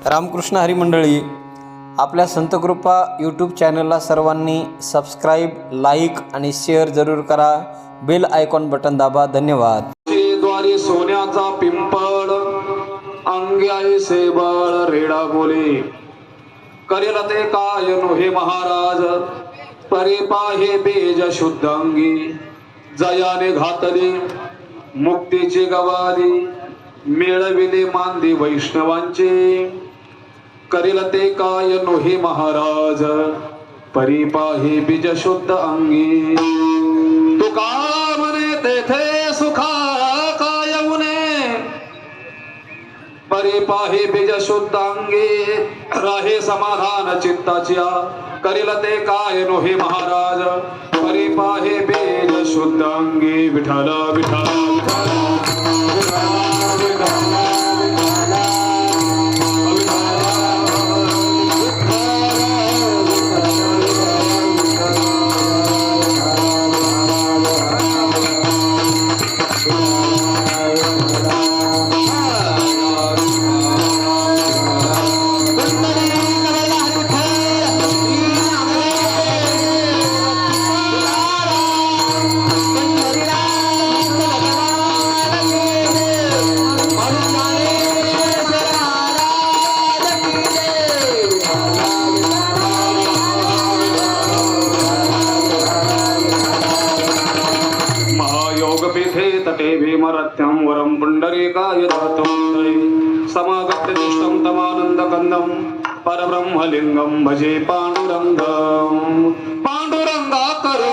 रामकृष्ण हरी मंडळी, आपल्या संतकृपा यूट्यूब चॅनलला सर्वांनी सबस्क्राईब, लाईक आणि शेअर जरूर करा. बेल आयकॉन बटन दाबा. धन्यवाद. द्वारी सोन्याचा पिंपळ, अंगी ऐसे बळ रेडा बोले. करेल ते काय नोहे महाराज, परे पाहे बेज शुद्ध अंगी. जयाने घातली मुक्तीची गवारी, मिळविले मांदी वैष्णवांचे. करेल ते काय नोहे महाराज, परी पाहे बीज शुद्ध अंगी. तुका म्हणे तेथे सुखा काय उने, परी पाहे बीज शुद्ध अंगी. राहे समाधान चित्ताच्या, करेल ते काय नोहे महाराज, परी पाहे बीज शुद्ध अंगी. विठ्ठल विठ्ठल तटे भीमरथ्यं वरं पुंडरीकाय दातुं. समागत्यदिष्टं तमानन्दकन्दं परब्रह्मलिङ्गं भजे पाण्डुरङ्गं. पाण्डुरङ्गा करो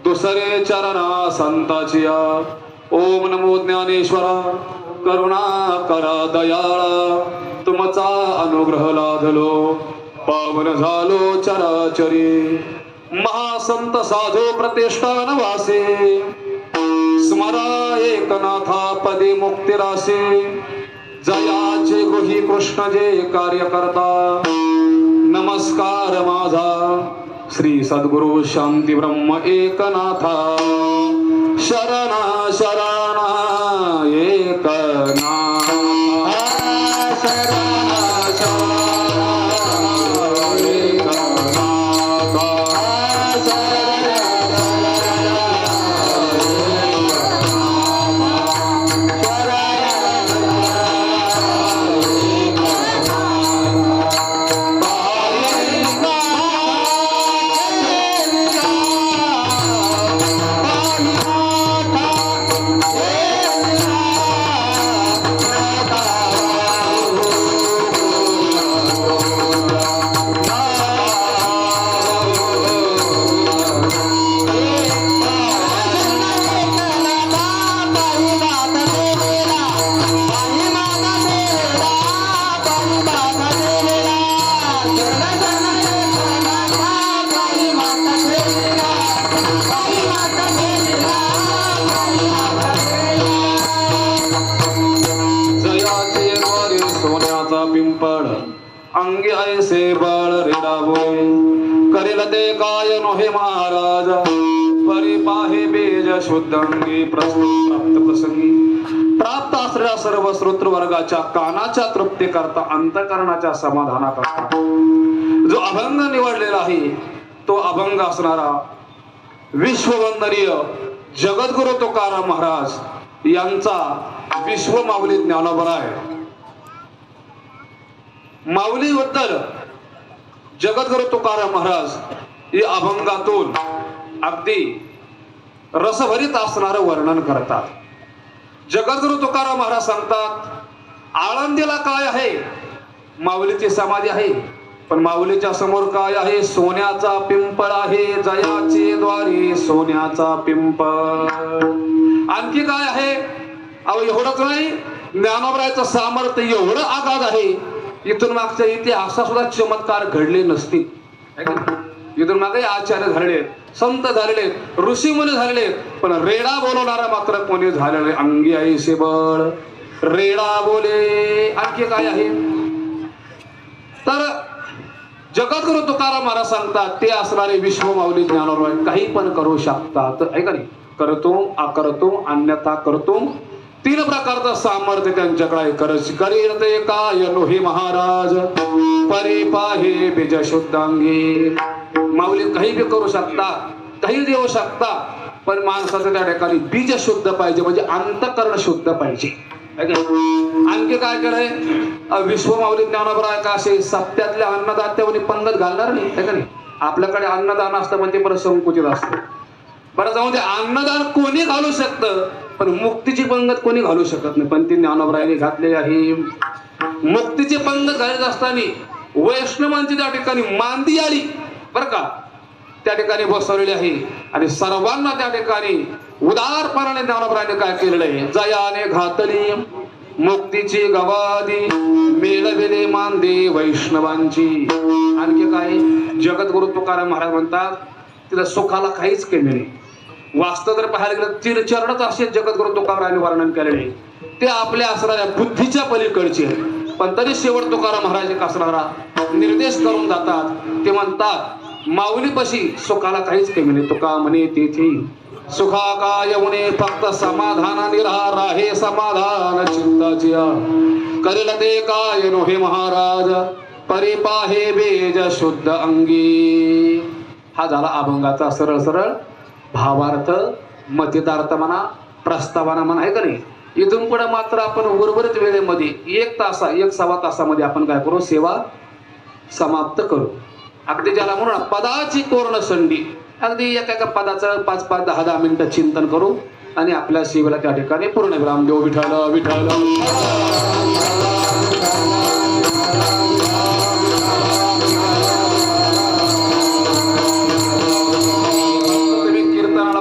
दुसरे चरणा संताचिया. ओम नमो ज्ञानेश्वरा, करुणा करा दयाळा. तुमचा अनुग्रह लाधलो, पावन झालो चराचरी. महासंत साधू प्रतिष्ठान वासे, स्मरा एकनाथा पदी मुक्तिरासे. जयाचे गृही कृष्ण जे कार्य करता. नमस्कार माझा श्री सद्गुरु शांती ब्रह्म एकनाथा. शरणा शरणा एकनाथा, शरणा शरणा एकनाथा, पिंपळ, अंगी ऐसे बळ रेडा बोले. करेल ते काय नोहे महाराज, परी पाहे बीज शुद्ध अंगी. प्राप्त प्रसंगी प्राप्त असलेल्या सर्व श्रोत्र वर्गाच्या कानाच्या तृप्ती करता, अंतकरणाच्या समाधाना करता जो अभंग निवडलेला आहे, तो अभंग असणारा विश्ववंदनीय जगद्गुरु तुकाराम महाराज यांचा विश्व माऊली ज्ञानोबा आहे. माऊलीबद्दल जगद्गुरु तुकाराम महाराज या अभंगातून अगदी रसभरीत असणारं वर्णन करतात. जगद्गुरु तुकाराम महाराज सांगतात, आळंदीला काय आहे? माऊलीची समाधी आहे, पण माऊलीच्या समोर काय आहे? सोन्याचा पिंपळ आहे, जयाचे द्वारी सोन्याचा पिंपळ. आणखी काय आहे? अहो एवढंच नाही, ज्ञानोबरायचं सामर्थ्य एवढं आगाध आहे, इथून मागच्या इतिहासात सुद्धा चमत्कार घडले नसतील. इथून मागे आचार्य झालेले, संत झालेले, ऋषीमुनी झालेले, पण रेडा बोलवणारा मात्र कोणी झालेले? अंगी ऐसे बळ रेडा बोले. आणखी काय आहे? तर जगद्गुरु तुकाराम महाराज सांगतात, ते असणारे विश्व माऊली ज्ञानोबराय काही पण करू शकतात. ऐका नाही, करतो अकरतो अन्यथा करतो, तीन प्रकारचं सामर्थ्य त्यांच्याकडे. करील ते काय नो हे महाराज, परे पाहे बीज शुद्धांगी. माऊली काही बी करू शकता, काही देऊ शकता, पण माणसाचं त्या ठिकाणी बीज शुद्ध पाहिजे, म्हणजे अंतःकरण शुद्ध पाहिजे. आणखी काय केलंय? विश्व माऊली ज्ञानोबराय का असे सत्यातल्या अन्नदात्यावर पंगत घालणार नाही, है का नाही? आपल्याकडे अन्नदान असतं पण ते बरं संकुचित असतं. बरं जाऊन ते अन्नदान कोणी घालू शकतं, पण मुक्तीची पंगत कोणी घालू शकत नाही, पण ती ज्ञानोबरायने घातलेली आहे. मुक्तीची पंगत घालत असताना वैष्णवांची त्या ठिकाणी मांदी आली बरं का, त्या ठिकाणी बसवलेली आहे. आणि सर्वांना त्या ठिकाणी उदारपणाने ज्ञानोबरायने काय केलेलं आहे? जयाने घातली मुक्तीची गवादी, मिळविले मांदे वैष्णवांची. आणखी काय? जगद्गुरु तुकाराम महाराज म्हणतात, तिला सुखाला काहीच कमी नाही. वास्तव जर पाहायला गेलं चिरचरणच असे जगद्गुरु तुकारामांनी वर्णन केलेले, ते आपल्या असणाऱ्या बुद्धीच्या पलीकडचे, पण तरी शेवट तुकाराम महाराज एक असणारा निर्देश करून जातात. ते म्हणतात, माऊलीपाशी सुखाला काहीच कमी नाही. तुका म्हणे तेथे सुखा काय म्हणे, फक्त समाधानाने राहे समाधान चित्ताची. करेल ते काय नो हे महाराज, परी पाहे बेज शुद्ध अंगी. हा झाला अभंगाचा सरळ सरळ भावार्थ, मतितार्थ म्हणा, प्रस्तावना म्हणा, आहे का नाही? इथून पुढे मात्र आपण उर्वरित वेळेमध्ये 1 तासामध्ये आपण काय करू? सेवा समाप्त करू. अगदी ज्याला म्हणून पदाची कोर्ण संधी, अगदी एका पदाचं 5-5, 10-10 मिनिटं चिंतन करू आणि आपल्या सेवेला त्या ठिकाणी पूर्ण विराम देऊ. विठ्ठल विठ्ठल.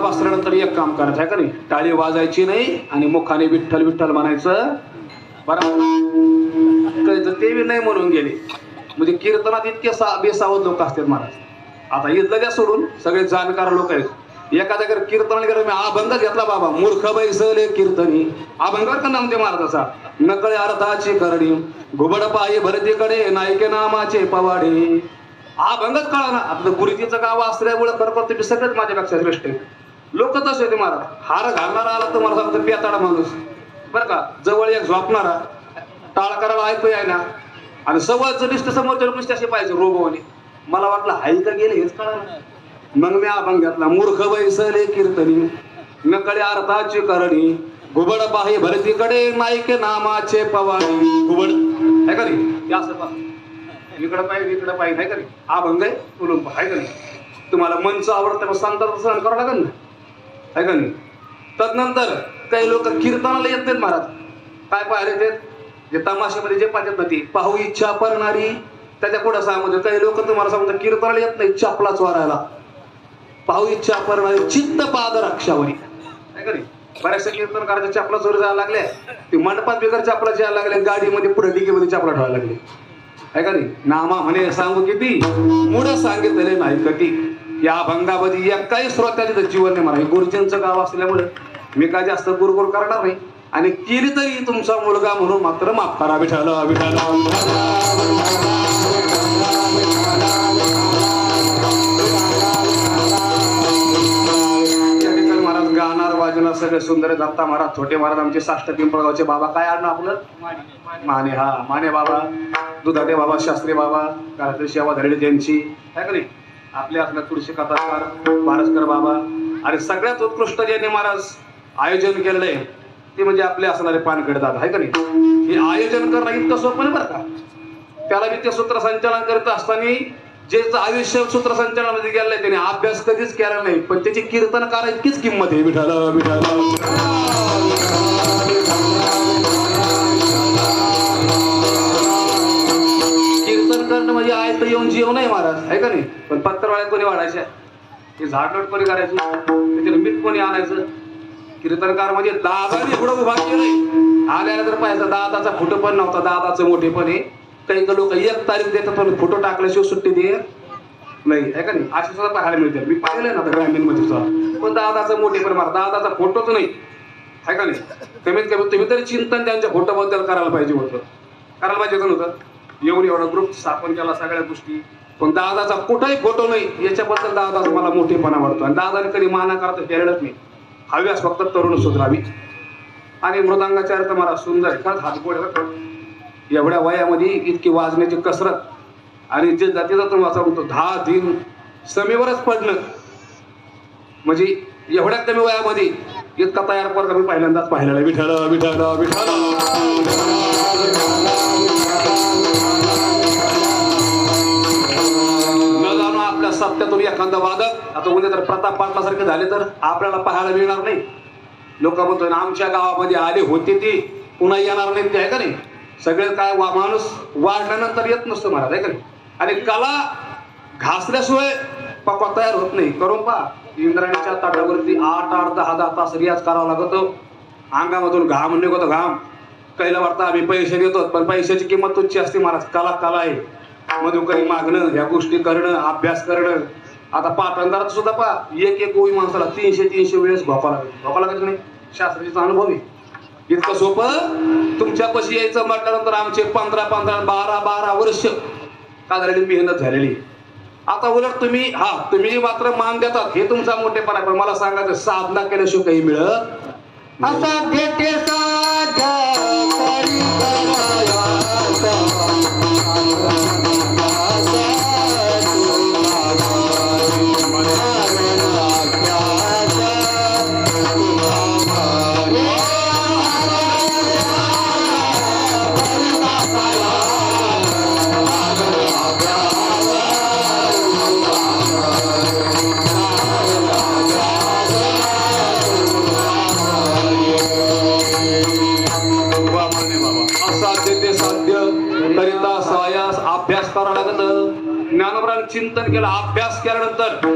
बसल्यानंतर एक काम करायचं आहे का नाही? टाळी वाजायची नाही आणि मुखाने विठ्ठल विठ्ठल म्हणायचं. बरोबर ते बी नाही म्हणून गेले, म्हणजे कीर्तनात इतके बेसावध लोक असतात महाराज. आता इथलं द्या सोडून, सगळे जाणकार लोक आहेत. एखाद्या घर कीर्तनाला गेलं, मी अभंग घेतला बाबा, मूर्ख बैसले कीर्तनी. अभंगावर का नाम ते महाराजाचा, नकळे अर्थाची करणी, घुबड पायी भरतीकडे नायके नामाचे पवाडे. अभंगच कळा ना. आपलं गुरुजीचं गाव असल्यामुळे खरं तुम्ही सगळेच माझ्यापेक्षा श्रेष्ठ आहे. लोक तसे होते महाराज. हार घालणारा आला तर मला सांगतो पेताडा माणूस बरं का, जवळ एक झोपणारा, टाळ करायला ऐकू आहे ना, आणि सवयचं दिसतं समोरच्या लोक असे पाहिजे रोगवाने. मला वाटलं हाई का गेले हेच कळा. मग मी अभंग घेतला, मूर्ख बैसले कीर्तनी, नकळे अर्थाची करणी, घुबड पाही भरतीकडे नायके नामाचे पवाडी. घुबड आहे का नाही? असं पहा, इकडं पाहिजे इकडं पाहिजे, आहे का नाही? अभंग आहे तुलून आहे का नाही? तुम्हाला मनचं आवडतं मग सांगता सहन करावं लागेल ना, आहे का नाही? तदनंतर काही लोक कीर्तनाला येत नाहीत महाराज. काय पाहिले ते जे तमाशामध्ये जे पाहतात ना, ती पाहू इच्छा करणारी, त्याच्या पुढे सांगतो. काही लोक तुम्हाला सांगतात कीर्तनाला येत नाही, चपला चोरायला. पाहू इच्छा करणारी चित्त पाद रक्षावरी, आहे का नाही? बऱ्याचशा कीर्तनकाराच्या चपला चोरी जायला लागल्या, ती मंडपात बिगर चपला जायला लागल्या, गाडीमध्ये पुढे डिकीमध्ये चपला ठेवायला लागले, आहे का नाही? नामा म्हणे सांगू किती, मूढ सांगितलेले नाही कधी. या अभंगामध्ये एकाही श्रोत्याचे जीवन नाही. मला गुरुजींचं गाव असल्यामुळे मी काय जास्त गुरगुर करणार नाही, आणि केली तरी तुमचा मुलगा म्हणून मात्र माफ करा. विठ्ठल विठ्ठल. या ठिकाणी महाराज गाणार वाजणार सगळे सुंदर. दत्ता महाराज, छोटे महाराज, आमचे साष्ट पिंपळगावचे बाबा. काय आणणं आपलं? माने. हा माने बाबा, दुधाटे बाबा, शास्त्री बाबा, घरातली सेवा धरली त्यांची, आहे का नाही? आपले असणार तुळशी कथाकार बारसकर बाबा. आणि सगळ्यात उत्कृष्ट ज्यांनी महाराज आयोजन केलेलं आहे ते म्हणजे आपले असणारे पानखडे दादा, आहे का नाही? हे आयोजन करणं इतकं सोपं नाही बरं का. त्याला मी ते सूत्रसंचालन करत असताना जे आयुष्य सूत्रसंचालनामध्ये गेलंय त्याने अभ्यास कधीच केला नाही, पण त्याची कीर्तनकार इतकीच किंमत आहे. विठ्ठल विठ्ठल कीर्तन करणं म्हणजे आहे तर येऊन जीव नाही महाराज, आहे का नाही? पण पत्तरवाळ्या कोणी वाढायच्या, ते झाडलोट कोणी करायची, त्याच्याला मीठ कोणी आणायचं. कीर्तनकार म्हणजे दादाने पुढं उभा केलंय. आल्याला तर पाहिजे दादाचा फोटो पण नव्हता, दादाचं मोठेपण आहे. काही लोक 1 तारीख देतात पण फोटो टाकल्याशिवाय सुट्टी दे नाही, आहे का नाही? असे सुद्धा पाहायला मिळते. मी पाहिलंय ना आता ग्रामीण मध्ये सुद्धा. पण दादाचं मोठेपण मारा, दादाचा फोटोच नाही, आहे का नाही? कमीत कमी तुम्ही तरी चिंतन त्यांच्या फोटोबद्दल करायला पाहिजे होतं, करायला पाहिजे नव्हतं. येऊन एवढा ग्रुप स्थापन केला सगळ्या गोष्टी, पण दादाचा कुठलाही फोटो नाही. याच्याबद्दल दादाचा मला मोठेपणा वाटतो. आणि दादाने कधी माना करता केलेलंच नाही. हव्यास फक्त तरुण सुधारावी. आणि मृदंगाचार्य तर मला सुंदर आहे, खरंच हातगोड एवढ्या वयामध्ये इतकी वाजण्याची कसरत. आणि जे जातीचा तुम्हाला सांगतो 10 दिन समीवरच पडणं म्हणजे एवढ्या कमी वयामध्ये इतका तयार कर मी पहिल्यांदाच पाहिलेला. विठ्ठल विठ्ठल विठ्ठल न जाणू आपल्या सत्यातून एखादा वादक आता उद्या तर प्रताप पाटलासारखे झाले तर आपल्याला पाहायला मिळणार नाही. लोक म्हणतो आमच्या गावामध्ये आले होते ते पुन्हा येणार नाही, ते आहे का नाही? सगळे काय माणूस वाढल्यानंतर येत नसतो महाराज, आहे का नाही? आणि कला घासल्याशिवाय पक्वा तयार होत नाही. करून पहा, इंद्रायणीच्या ताटावरती 8-10 तास रियाज करावा लागतो. अंगामधून घाम निघतो, घाम. कैला वाटतं आम्ही पैसे देतो, पण पैशाची किंमत तुमची असते महाराज. कला आहे. मधुकरी मागणं, ह्या गोष्टी करणं, अभ्यास करणं. आता पाठांतरात सुद्धा पहा, एक ओळी माणसाला 300 वेळेस भोका लागत नाही. शास्त्रीचा अनुभव आहे. इतकं सोपं तुमच्यापाशी यायचं म्हटल्यानंतर आमचे 15-12 वर्ष काढलेली मेहनत झालेली. आता उलट तुम्ही मात्र मान देतात, हे तुमचा मोठेपणा आहे. पण मला सांगायचं, साधना केल्याशिवाय काही मिळत असाध्य ते साध्य करी अभ्यास करावा लागत. ज्ञानोबराने चिंतन केलं, अभ्यास केल्यानंतर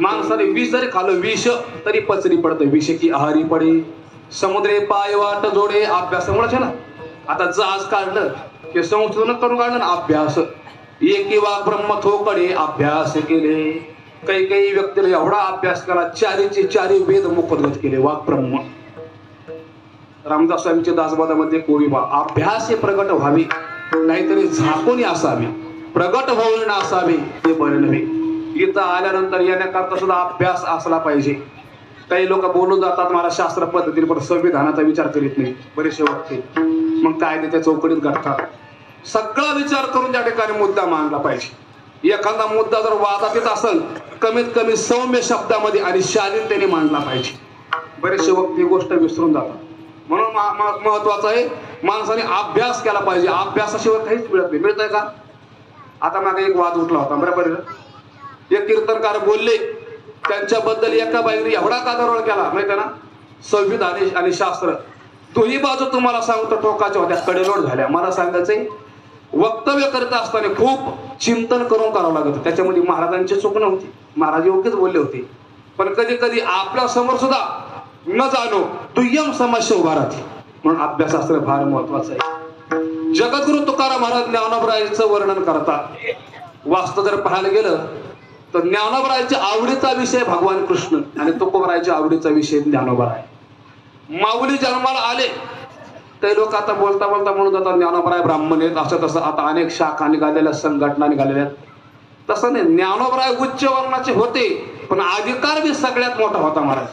माणसाने विष जरी खाल्लं, विष तरी पचरी पडतं. विष की आहारी पडे समुद्रे पाय वाट जोडे. अभ्यासामुळेच आहे ना. आता जहाज काढलं ते संशोधन करून काढलं ना, अभ्यास. एकी वाघ ब्रह्म थोकडे अभ्यास केले. काही व्यक्तीला एवढा अभ्यास केला, 4 वेद मुखोद्गत केले. वाघ ब्रह्म. रामदास स्वामींच्या दासबोधामध्ये कोळीबा, अभ्यास हे प्रगट व्हावे, नाहीतरी झाकून असावे. प्रगट होऊन असावे ते बरे नव्हे. इथं आल्यानंतर येण्याकरता सुद्धा अभ्यास असला पाहिजे. काही लोक बोलून जातात मला शास्त्र पद्धतीने, पण संविधानाचा विचार करीत नाही बरेचसे वक्ते. मग कायद्याच्या चौकटीत घडतात. सगळा विचार करून त्या ठिकाणी मुद्दा मांडला पाहिजे. एखादा मुद्दा जर वादात येत असेल, कमीत कमी सौम्य शब्दामध्ये आणि शालीनतेने मांडला पाहिजे. बरेचसे वक्ते गोष्ट विसरून जातात. म्हणून महत्वाचं आहे, माणसाने अभ्यास केला पाहिजे. अभ्यासाशिवाय काहीच मिळत नाही. मिळतंय का? आता मागे एक वाद उठला होता, बरोबर. एक कीर्तनकार बोलले, त्यांच्याबद्दल एका बाईने एवढा कादरवळ केला माहिती ना. संविधान आणि शास्त्र दोन्ही बाजू तुम्हाला सांगतो टोकाच्या होत्या, कडेलोट झाल्या. मला सांगायचंय, वक्तव्य करत असताना खूप चिंतन करून करावं लागत. त्याच्यामध्ये महाराजांची चूक नव्हती, महाराज योग्यच बोलले होते. पण कधी कधी आपल्या समोर सुद्धा न जाणो दुय्यम समस्या उभा राहते. म्हणून अभ्यासास्त्र फार महत्वाचं आहे. जगद्गुरु तुकाराम महाराज ज्ञानोबरायचं वर्णन करतात. वास्तव जर पाहायला गेलं तर ज्ञानोबरायच्या आवडीचा विषय भगवान कृष्ण आणि तुकोबरायच्या आवडीचा विषय ज्ञानोबराय. माऊली जन्माला आले ते लोक आता बोलता म्हणून जातात ज्ञानोबराय ब्राह्मण आहेत, असं तसं. आता अनेक शाखा निघालेल्या, संघटना निघालेल्या. तसं नाही, ज्ञानोबराय उच्च वर्णाचे होते, पण अधिकार बी सगळ्यात मोठा होता महाराज.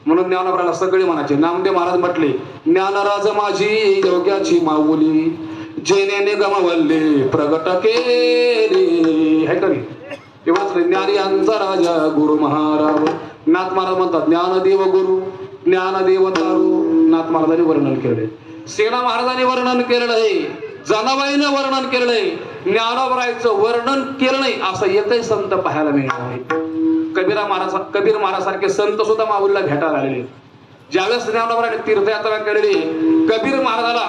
म्हणून ज्ञानोबरायला सगळे म्हणायचे. नामदेव महाराज म्हटले, ज्ञानराज माझी योग्याची माऊली, जेने गमवल्ले प्रगट केले. है का नाही? एवढंच ज्ञानी यांचा राजा गुरु महाराज. नाथ महाराज म्हणतात, ज्ञानदेव गुरु ज्ञानदेव तारू. नाथ महाराजांनी वर्णन केले. सेना महाराजांनी वर्णन केलेलं आहे, जनाबाईनं वर्णन केलेलं आहे. ज्ञानोबरायचं वर्णन केलं नाही असं एकही संत पाहायला मिळणार नाही. कबीर महाराज सारखे संत सुद्धा माऊलीला भेटायला आलेले. ज्यावेळेस ज्ञानोबराने तीर्थयात्रा केलेली, कबीर महाराजाला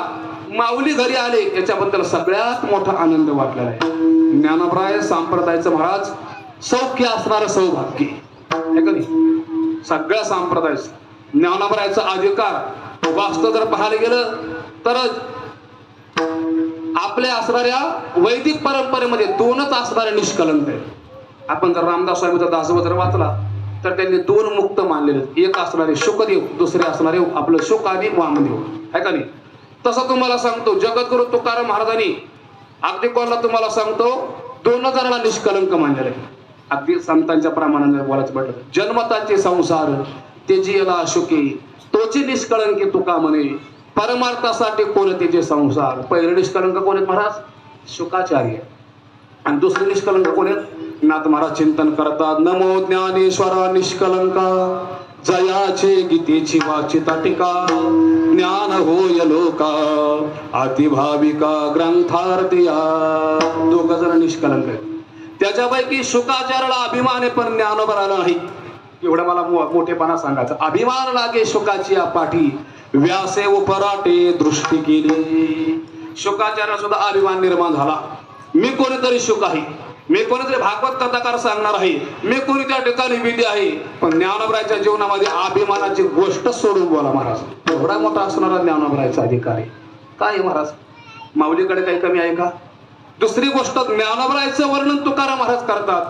माऊली घरी आले याच्याबद्दल सगळ्यात मोठा आनंद वाटलेला आहे. ज्ञानोबराय संप्रदायाचं महाराज सौख्य असणारं सौभाग्य आहे का नाही. सगळ्या संप्रदाय ज्ञानोबरायचा अधिकार वास्तव जर पाहायला गेलं तर आपल्या असणाऱ्या वैदिक परंपरेमध्ये दोनच असणारे निष्कलंक आहे. आपण जर रामदास स्वामीचा दासबोध जर वाचला तर त्यांनी दोन मुक्त मानलेले, एक असणारे शुकदेव, दुसरे असणारे आपलं शुक आणि वामदेव आहे का नाही. तसं तुम्हाला सांगतो जगद्गुरु तुकाराम महाराजांनी अगदी कोणाला तुम्हाला सांगतो 2000 निष्कलंक मानलेले. अगदी संतांच्या प्रमाणाने बोलायचं म्हटलं, जन्मताचे संसार तेजीला शुके तोची निष्कळंकी तुका म्हणे, परमार्थासाठी कोण तेजे संसार. पहिले निष्कलंक कोण आहेत महाराज? शुकाचार्य. आणि दुसरे निष्कलंक कोण आहेत? नाथ महाराज चिंतन करतात, नमो ज्ञानेश्वरा निष्कलंका जयाचे गीतेची वाचिता टीका, ज्ञान होय लोका अतिभाविका ग्रंथार्थिया. दोघ जण निष्कलंक आहेत. त्याच्यापैकी शुकाचार्याला अभिमान आहे पण ज्ञानोबराला नाही. एवढं मला मोठेपणा सांगायचं. अभिमान लागे शुकाची या पाठी, व्यासे उपराटे दृष्टी केली. शुकाचार्य सुद्धा अभिमान निर्माण झाला. मी कोणीतरी शुक आहे, मी कोणीतरी भागवत कथाकार सांगणार आहे, मी कोणी त्या ठिकाणी विधी आहे. पण ज्ञानोबरायच्या जीवनामध्ये अभिमानाची गोष्ट सोडून बोला महाराज. एवढा मोठा असणारा ज्ञानोबरायचा अधिकार आहे. काय आहे महाराज? माऊलीकडे काही कमी आहे का? दुसरी गोष्ट, ज्ञानोबरायचं वर्णन तुकाराम महाराज करतात,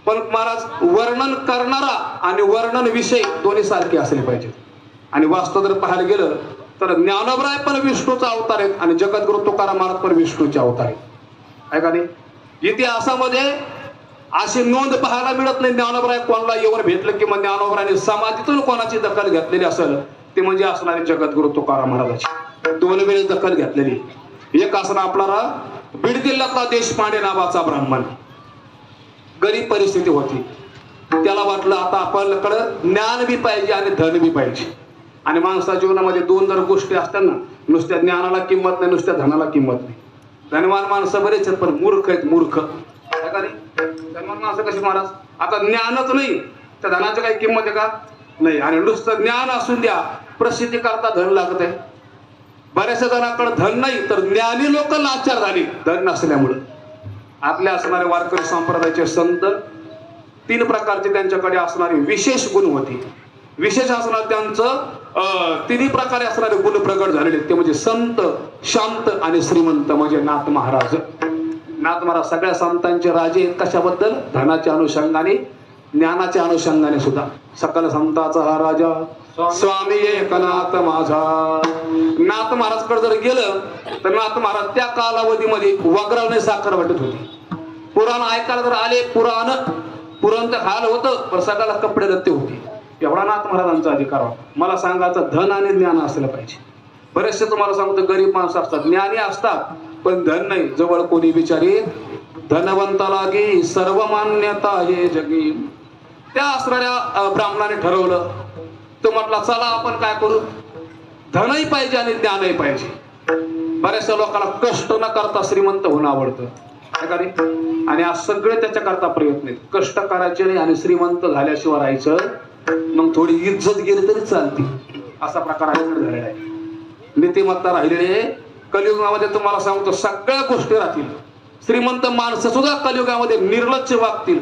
पण महाराज वर्णन करणारा आणि वर्णन विषय दोन्ही सारखे असले पाहिजे. आणि वास्तव जर पाहायला गेलं तर ज्ञानोबराय पण विष्णूचा अवतार आहेत आणि जगद्गुरु तुकाराम महाराज पण विष्णूचे अवतार आहेत आहे का नाही. इतिहासामध्ये अशी नोंद पाहायला मिळत नाही ज्ञानोबराय कोणाला येऊन भेटलं की मग ज्ञानोबरायने समाधीतून कोणाची दखल घेतलेली असेल ते म्हणजे असणारे जगद्गुरु तुकाराम महाराजाची. 2 वेळेस दखल घेतलेली. एक असणार आपला बीड जिल्ह्यातला देशपांडे नावाचा ब्राह्मण, गरीब परिस्थिती होती. त्याला वाटलं आता आपल्याकडे ज्ञान बी पाहिजे आणि धन बी पाहिजे. आणि माणसाच्या जीवनामध्ये 2 जर गोष्टी असतात ना, नुसत्या ज्ञानाला किंमत नाही, नुसत्या धनाला किंमत नाही. धनवान माणसं बरेच आहेत पण मूर्ख आहेत, मूर्ख आहे का नाही. धनवान माणसं कशी महाराज? आता ज्ञानच नाही त्या धनाची काही किंमत आहे का? नाही. आणि नुसतं ज्ञान असून द्या, प्रसिद्धी करता धन लागत आहे. बऱ्याचशा जणांकडे धन नाही तर ज्ञानी लोक लाचार झाली धन नसल्यामुळे. आपल्या असणारे वारकरी संप्रदायाचे संत 3 प्रकारचे त्यांच्याकडे असणारे विशेष गुण होते. विशेष असणार त्यांचं 3 प्रकारे असणारे गुण प्रगट झालेले. ते म्हणजे संत, शांत आणि श्रीमंत म्हणजे नाथ महाराज. नाथ महाराज सगळ्या संतांचे राजे आहेत. कशाबद्दल? धनाच्या अनुषंगाने, ज्ञानाच्या अनुषंगाने सुद्धा. सकल संताचा हा राजा स्वामी एकनाथ माझा. नाथ महाराजकडे जर गेलं तर नाथ महाराज त्या कालावधीमध्ये वगरावने साखर वाटत होती. पुराण ऐकायला जर आले, पुराण तर खायला होतं पण सगळ्याला कपडे रत्ते होते. एवढा नाथ महाराजांचा अधिकार होता. मला सांगायचं धन आणि ज्ञान असलं पाहिजे. बरेचसे तुम्हाला सांगतो गरीब माणसं असतात, ज्ञानी असतात पण धन नाही. जवळ कोणी बिचारी धनवंताला गे सर्व मान्यता हे जगी. त्या असणाऱ्या ब्राह्मणाने ठरवलं, तो म्हटला चला आपण काय करू, धनही पाहिजे आणि ज्ञानही पाहिजे. बऱ्याचशा लोकांना कष्ट न करता श्रीमंत होणं आवडतं आणि आज सगळे त्याच्याकरता प्रयत्न आहेत. कष्ट करायचे नाही आणि श्रीमंत झाल्याशिवाय राहायचं, मग थोडी इज्जत गेली तरी चालते, असा प्रकार आपल्याकडे झालेला आहे. नीतिमत्ता राहिलेले कलियुगामध्ये तुम्हाला सांगतो सगळ्या गोष्टी राहतील. श्रीमंत माणसं सुद्धा कलियुगामध्ये निर्लज्ज वागतील.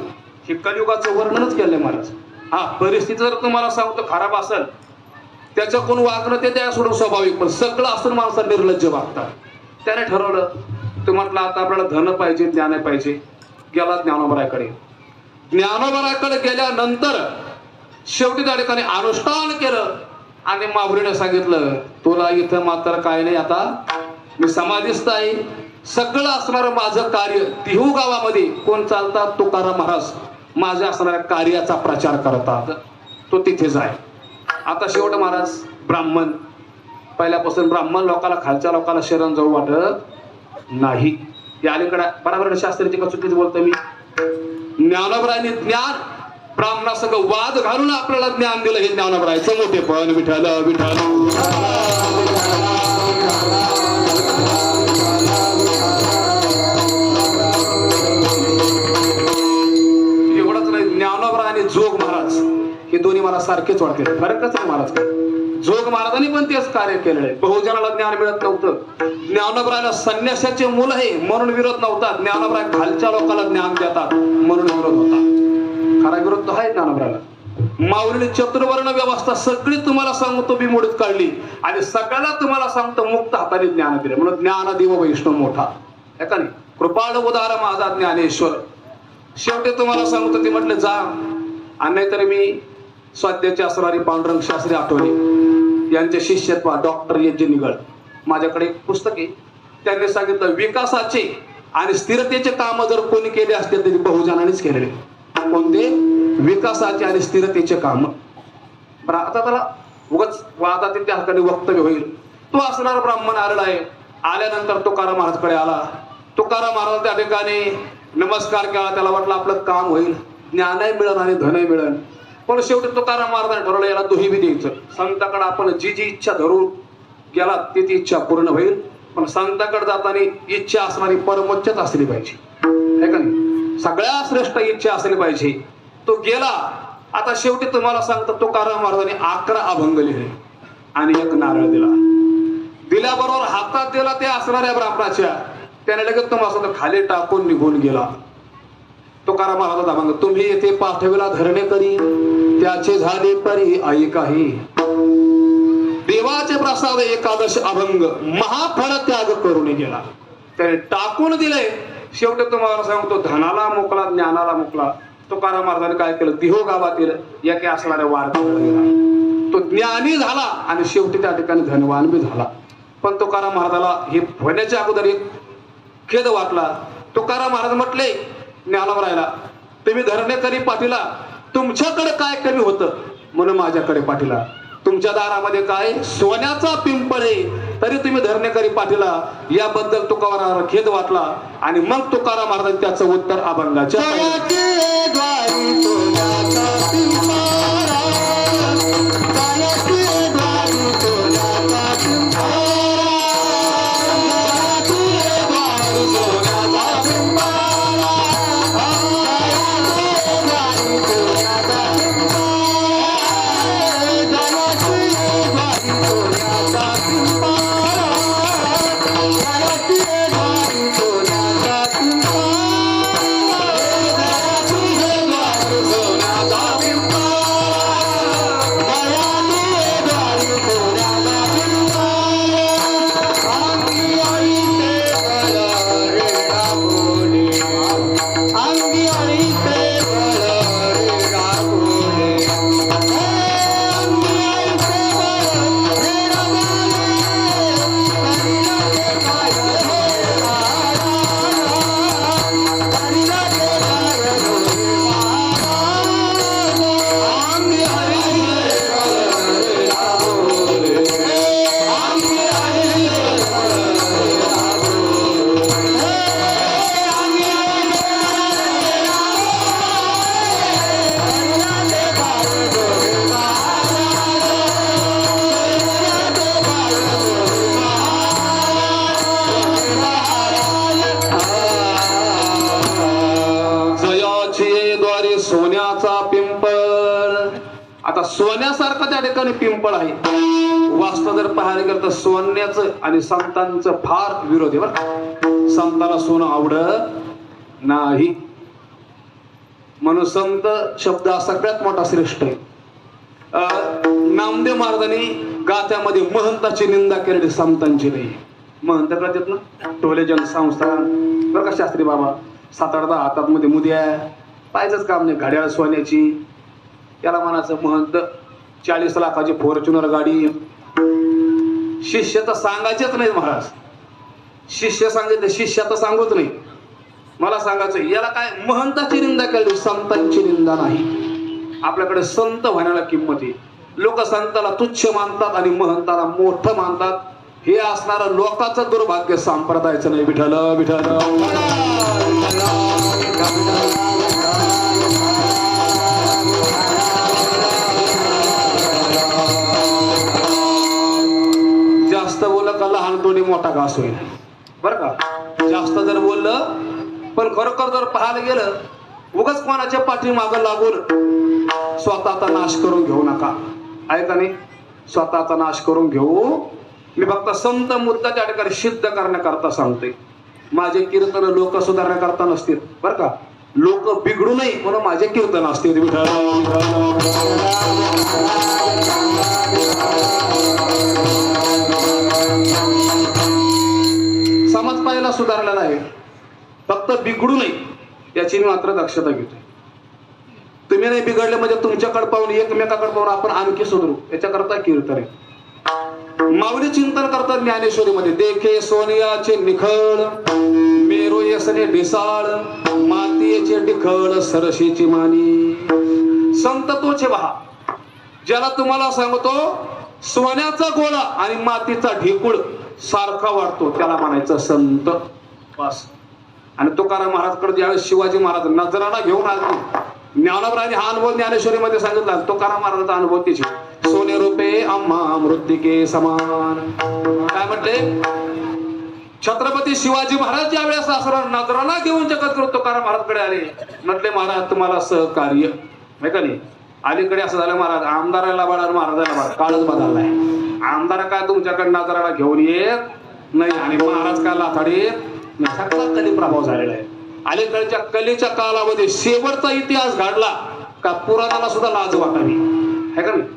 हे कलियुगाचं वर्णनच केलंय महाराज. हा परिस्थिती जर तुम्हाला सांगतो खराब असेल त्याच्याकडून वागणं ते त्या सोडून स्वाभाविक, पण सगळं असून माणसं निर्लज्ज वागतात. त्याने ठरवलं, तो म्हटलं आता आपल्याला धन पाहिजे, ज्ञान पाहिजे. गेला ज्ञानोबरायकडे. ज्ञानोबरायकडे गेल्यानंतर शेवटी त्या ठिकाणी अनुष्ठान केलं आणि माऊलीने सांगितलं तुला इथं मात्र काय नाही, आता मी समाधीस्थ आहे. सगळं असणारं माझं कार्य तिहू गावामध्ये कोण चालतात? तुकाराम महाराज माझ्या असणाऱ्या कार्याचा प्रचार करतात, तो तिथे जाय. आता शेवट महाराज ब्राह्मण, पहिल्यापासून ब्राह्मण लोकांना खालच्या लोकांना शरण जाऊ वाटत नाही. या अलीकडे बरोबर शास्त्रीची का चुकीच बोलतो मी. ज्ञानोबरायांनी ज्ञान ब्राह्मणासंग वाद घालून आपल्याला ज्ञान दिलं. हे ज्ञानोबरायचं मोठेपण. विठ्ठल विठ्ठल ज्ञानोबा आणि जोग महाराज हे दोन्ही मला सारखेच वाटते. फरकच नाही महाराज. जोग महाराजांनी पण तेच कार्य केलेलं आहे. बहुजनाला ज्ञान मिळत नव्हतं. ज्ञानोबराला संन्यासाचे मूल आहे म्हणून विरोध नव्हता. ज्ञानोबरा खालच्या लोकांना ज्ञान देतात म्हणून विरोध होता. खरा विरोध तो आहे ज्ञानोबराला. माऊलीने चतुर्वर्ण व्यवस्था सगळी तुम्हाला सांगतो मी मोडीत काढली आणि सगळ्याला तुम्हाला सांगतो मुक्त हाताने ज्ञान दिले. म्हणून ज्ञानदेव वैष्णव मोठा आहे का नाही. कृपाळ उदार माझा ज्ञानेश्वर. शेवटी तुम्हाला सांगतो ते म्हटलं जा. आणि नाहीतर मी स्वाध्याचे असणारी पांडुरंग शास्त्री आठवले यांचे शिष्य डॉक्टर एच निगळ माझ्याकडे एक पुस्तक आहे. त्यांनी सांगितलं विकासाचे आणि स्थिरतेचे काम जर कोणी केले असते तरी बहुजनांनीच केलेले. कोणते? विकासाचे आणि स्थिरतेचे काम. बरं आता त्याला उगाच वादातील त्या हाताने वक्तव्य होईल. तो असणारा ब्राह्मण आलेला आहे. आल्यानंतर तुकाराम महाराजकडे आला. तुकाराम महाराज त्या ठिकाणी नमस्कार केला. त्याला वाटलं आपलं काम होईल, ज्ञानही मिळेल आणि धनही मिळेल. पण शेवटी तुकाराम महाराजांनी ठरवलं याला दोही बी द्यायचं. संताकडे आपण जी जी इच्छा धरून गेला ती ती इच्छा पूर्ण होईल. पण संताकडे जाताना इच्छा असणारी परमोच्चच असली पाहिजे है का नाही. सगळ्या श्रेष्ठ इच्छा असली पाहिजे. तो गेला. आता शेवटी तुम्हाला सांगतो तुकाराम महाराजांनी 11 अभंग लिहिले आणि एक नारळ दिला. दिल्याबरोबर हातात दिला ते असणाऱ्या ब्राह्मणाच्या. त्याने लगेच तुम्हाला खाली टाकून निघून गेला. तुकाराम महाराज अभंग तुम्ही येथे पाठविला धरणे करी त्याचे झाले परी आई काही. देवाचे प्रसाद एकादश अभंग महाफळ त्याग करून गेला. त्याने टाकून दिले. शेवटी तुम्हाला सांगतो धनाला मोकला ज्ञानाला मोकला. तुकाराम महाराजांनी काय केलं दिहो गावातील एके असणाऱ्या वारकऱ्याला गेला. तो ज्ञानी झाला आणि शेवटी त्या ठिकाणी धनवान बी झाला. पण तुकाराम महाराजाला हे होण्याच्या अगोदर एक खेद वाटला. तुकाराम महाराज म्हटले ज्ञानोबराला तुम्ही धरणेकरी पाठीला तुमच्याकडे काय कमी होतं म्हणून माझ्याकडे पाठीला. तुमच्या दारामध्ये काय सोन्याचा पिंपळ आहे तरी तुम्ही धरणेकरी पाठीला. याबद्दल तुकारामाला खेद वाटला आणि मग तुकाराम महाराजांनी त्याचं उत्तर अभंगाच्या सोन्याचा पिंपळ. आता सोन्यासारखं त्या ठिकाणी पिंपळ आहे. वास्तव जर पाहायला गेलं तर सोन्याचं आणि संतांचं फार विरोध आहे बरं. संताला सोनं आवडत नाही म्हणून संत शब्द हा सगळ्यात मोठा श्रेष्ठ आहे. नामदेव महाराजांनी गाथ्यामध्ये महंताची निंदा केलेली संतांची नाही. महंत कळतात ना टोले जनसंस्थान बरं का शास्त्री बाबा 7-8 हातात मध्ये मुद्या पाहिजेच काम नाही. घड्याळ सोन्याची याला म्हणायचं महंत. 40 लाखाची फॉर्च्युनर गाडी. शिष्य तर सांगायचेच नाही महाराज. शिष्य सांगितलं शिष्य तर सांगूच नाही. मला सांगायचं याला काय महंताची निंदा केली संतांची निंदा नाही. आपल्याकडे संत होण्याला किंमत आहे. लोक संताला तुच्छ मानतात आणि महंताला मोठं मानतात. हे असणारं लोकांचं दुर्भाग्य संप्रदायाचं नाही. विठ्ठल विठ्ठल जास्त बोललं का लहान तोडी मोठा घास होईल बरं का. जास्त जर बोललं पण खरोखर जर पाहायला गेलं उगाच कोणाच्या पाठीमागं लागून स्वतःचा नाश करून घेऊ नका. आहे का नाही? स्वतःचा नाश करून घेऊ. मी फक्त संत मुद्दा त्या ठिकाणी सिद्ध करण्याकरता सांगते. माझे कीर्तन लोक सुधारण्याकरता नसतील बरं का. लोक बिघडू नये म्हणून माझे कीर्तन असते. समाज पाहायला सुधारलेला आहे, फक्त बिघडू नये याची मी मात्र दक्षता घेतो. तुम्ही नाही बिघडले म्हणजे तुमच्याकडे पाहून एकमेकाकडे पाहून आपण आणखी सुधरू याच्याकरता कीर्तन आहे. माऊली चिंतन करतात ज्ञानेश्वरीमध्ये. देखे सोनियाचे निखळ मेरो यसने ढिसाळ मातीचे टिखळ सरशीची मानी. संत तोचे पहा ज्याला तुम्हाला सांगतो सोन्याचा गोळा आणि मातीचा ढिकूळ सारखा वाटतो त्याला म्हणायचं संत. बस. आणि तुकाराम महाराजकडे ज्यावेळेस शिवाजी महाराज नजराणा घेऊन आले, ज्ञानोबरांनी हा अनुभव ज्ञानेश्वरीमध्ये सांगितला. तुकाराम महाराजांचा अनुभव तिची. सोने रुपे आम्हा मृत्तिके समान. काय म्हटले? छत्रपती शिवाजी महाराज ज्या वेळेस असणार नजराणा घेऊन जगद्गुरु तुकाराम महाराजकडे आले, म्हटले महाराज तुम्हाला सहकार्य आहे का नाही. अलीकडे असं झालं महाराज आमदाराला बळा महाराजाला बळा काळच बदललाय. आमदार काय तुमच्याकडे नजराणा घेऊन येत नाही आणि महाराज काय लाथाडीत नाही. सगळा कली प्रभाव झालेला आहे. अलीकडच्या कलेच्या कालामध्ये शेवटचा इतिहास घडला का पुराणाला सुद्धा लाज वाटावी आहे का नाही.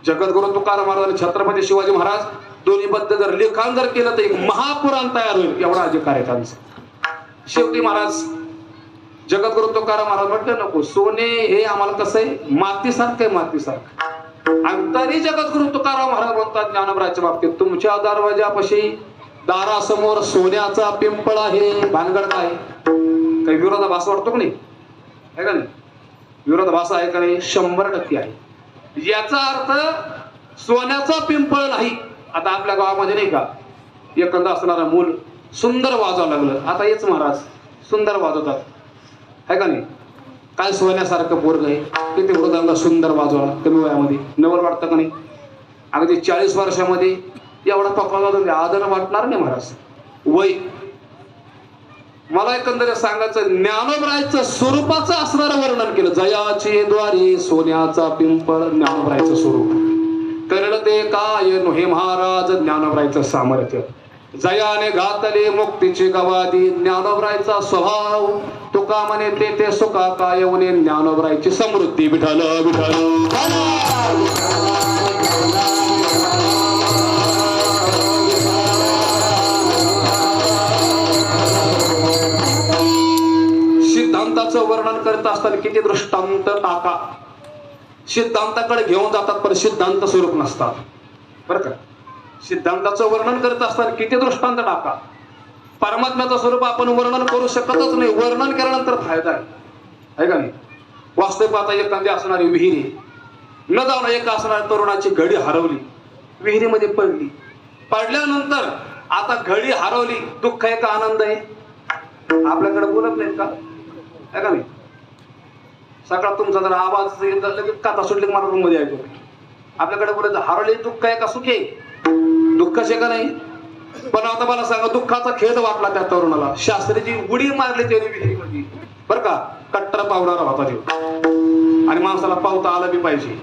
जगद्गुरु तुकाराम महाराज छत्रपती शिवाजी महाराज दोन्हीबद्दल जर लिखाण जर केलं तर एक महापुराण तयार होईल एवढा अधिकार आहे त्यांचा. शेवटी महाराज जगद्गुरु तुकाराम महाराज म्हटलं नको सोने हे आम्हाला कसं आहे मातीसारखं आहे मातीसारखं. आणि तरी जगद्गुरु तुकाराम महाराज म्हणतात ज्ञानोबराच्या बाबतीत तुमच्या दरवाजापाशी दारासमोर सोन्याचा पिंपळ आहे. भानगड काय काही विरोधाभास वाटतो का नाही आहे का नाही. विरोधाभास आहे का नाही? 100% आहे. याचा अर्थ सोन्याचा पिंपळ नाही. आता आपल्या गावामध्ये नाही का एखादं असणारं मूल सुंदर वाजवावं लागलं. आता हेच महाराज सुंदर वाजवतात आहे का नाही. काय सोन्यासारखं पोरग आहे किती मृदांना सुंदर वाजवला कमी वयामध्ये नवल वाटतं का नाही. अगदी 40 वर्षामध्ये एवढा पकवाजा आदर वाटणार नाही महाराज. वय मला एकंदरीत सांगायचं ज्ञानोबरायचं स्वरूपाचं असणारं वर्णन केलं. जयाचे द्वारी सोन्याचा पिंपळ ज्ञानोबरायचं स्वरूप कळलं ते काय हे महाराज ज्ञानोबरायचं सामर्थ्य. जयाने घातले मुक्तीची गवादी ज्ञानोबरायचा स्वभाव तुका म्हणे ते सुखा काय उने ज्ञानोबरायची समृद्धी. विठ्ठल विठ्ठल. सिद्धांताचं वर्णन करत असताना किती दृष्टांत टाका. सिद्धांताकडे घेऊन जातात पण सिद्धांत स्वरूप नसतात बरं का. सिद्धांताचं वर्णन करत असताना किती दृष्टांत टाका. परमात्म्याचं स्वरूप आपण वर्णन करू शकतच नाही. वर्णन केल्यानंतर फायदा आहे का नाही. वास्तविक पाहता एखादी असणारी विहिरी न जाऊन एक असणाऱ्या तरुणाची घडी हरवली विहिरीमध्ये पडली. पडल्यानंतर आता घडी हरवली दुःख आहे का आनंद आहे? आपल्याकडे बोलत नाहीत का आहे का नाही. सकाळ तुमचा जर आवाज लगेच काता सुटली मला रूम मध्ये ऐकतो. आपल्याकडे बोलायचं हरवले दुःख आहे का सुख आहे? दुःखच आहे का नाही. पण आता मला सांगा दुःखाचा खेद वाटला त्या तरुणाला. शास्त्रीची उडी मारली त्याने विहिरीमध्ये बरं का. कट्टर पावणारा होता तो आणि माणसाला पावता आलं बी पाहिजे.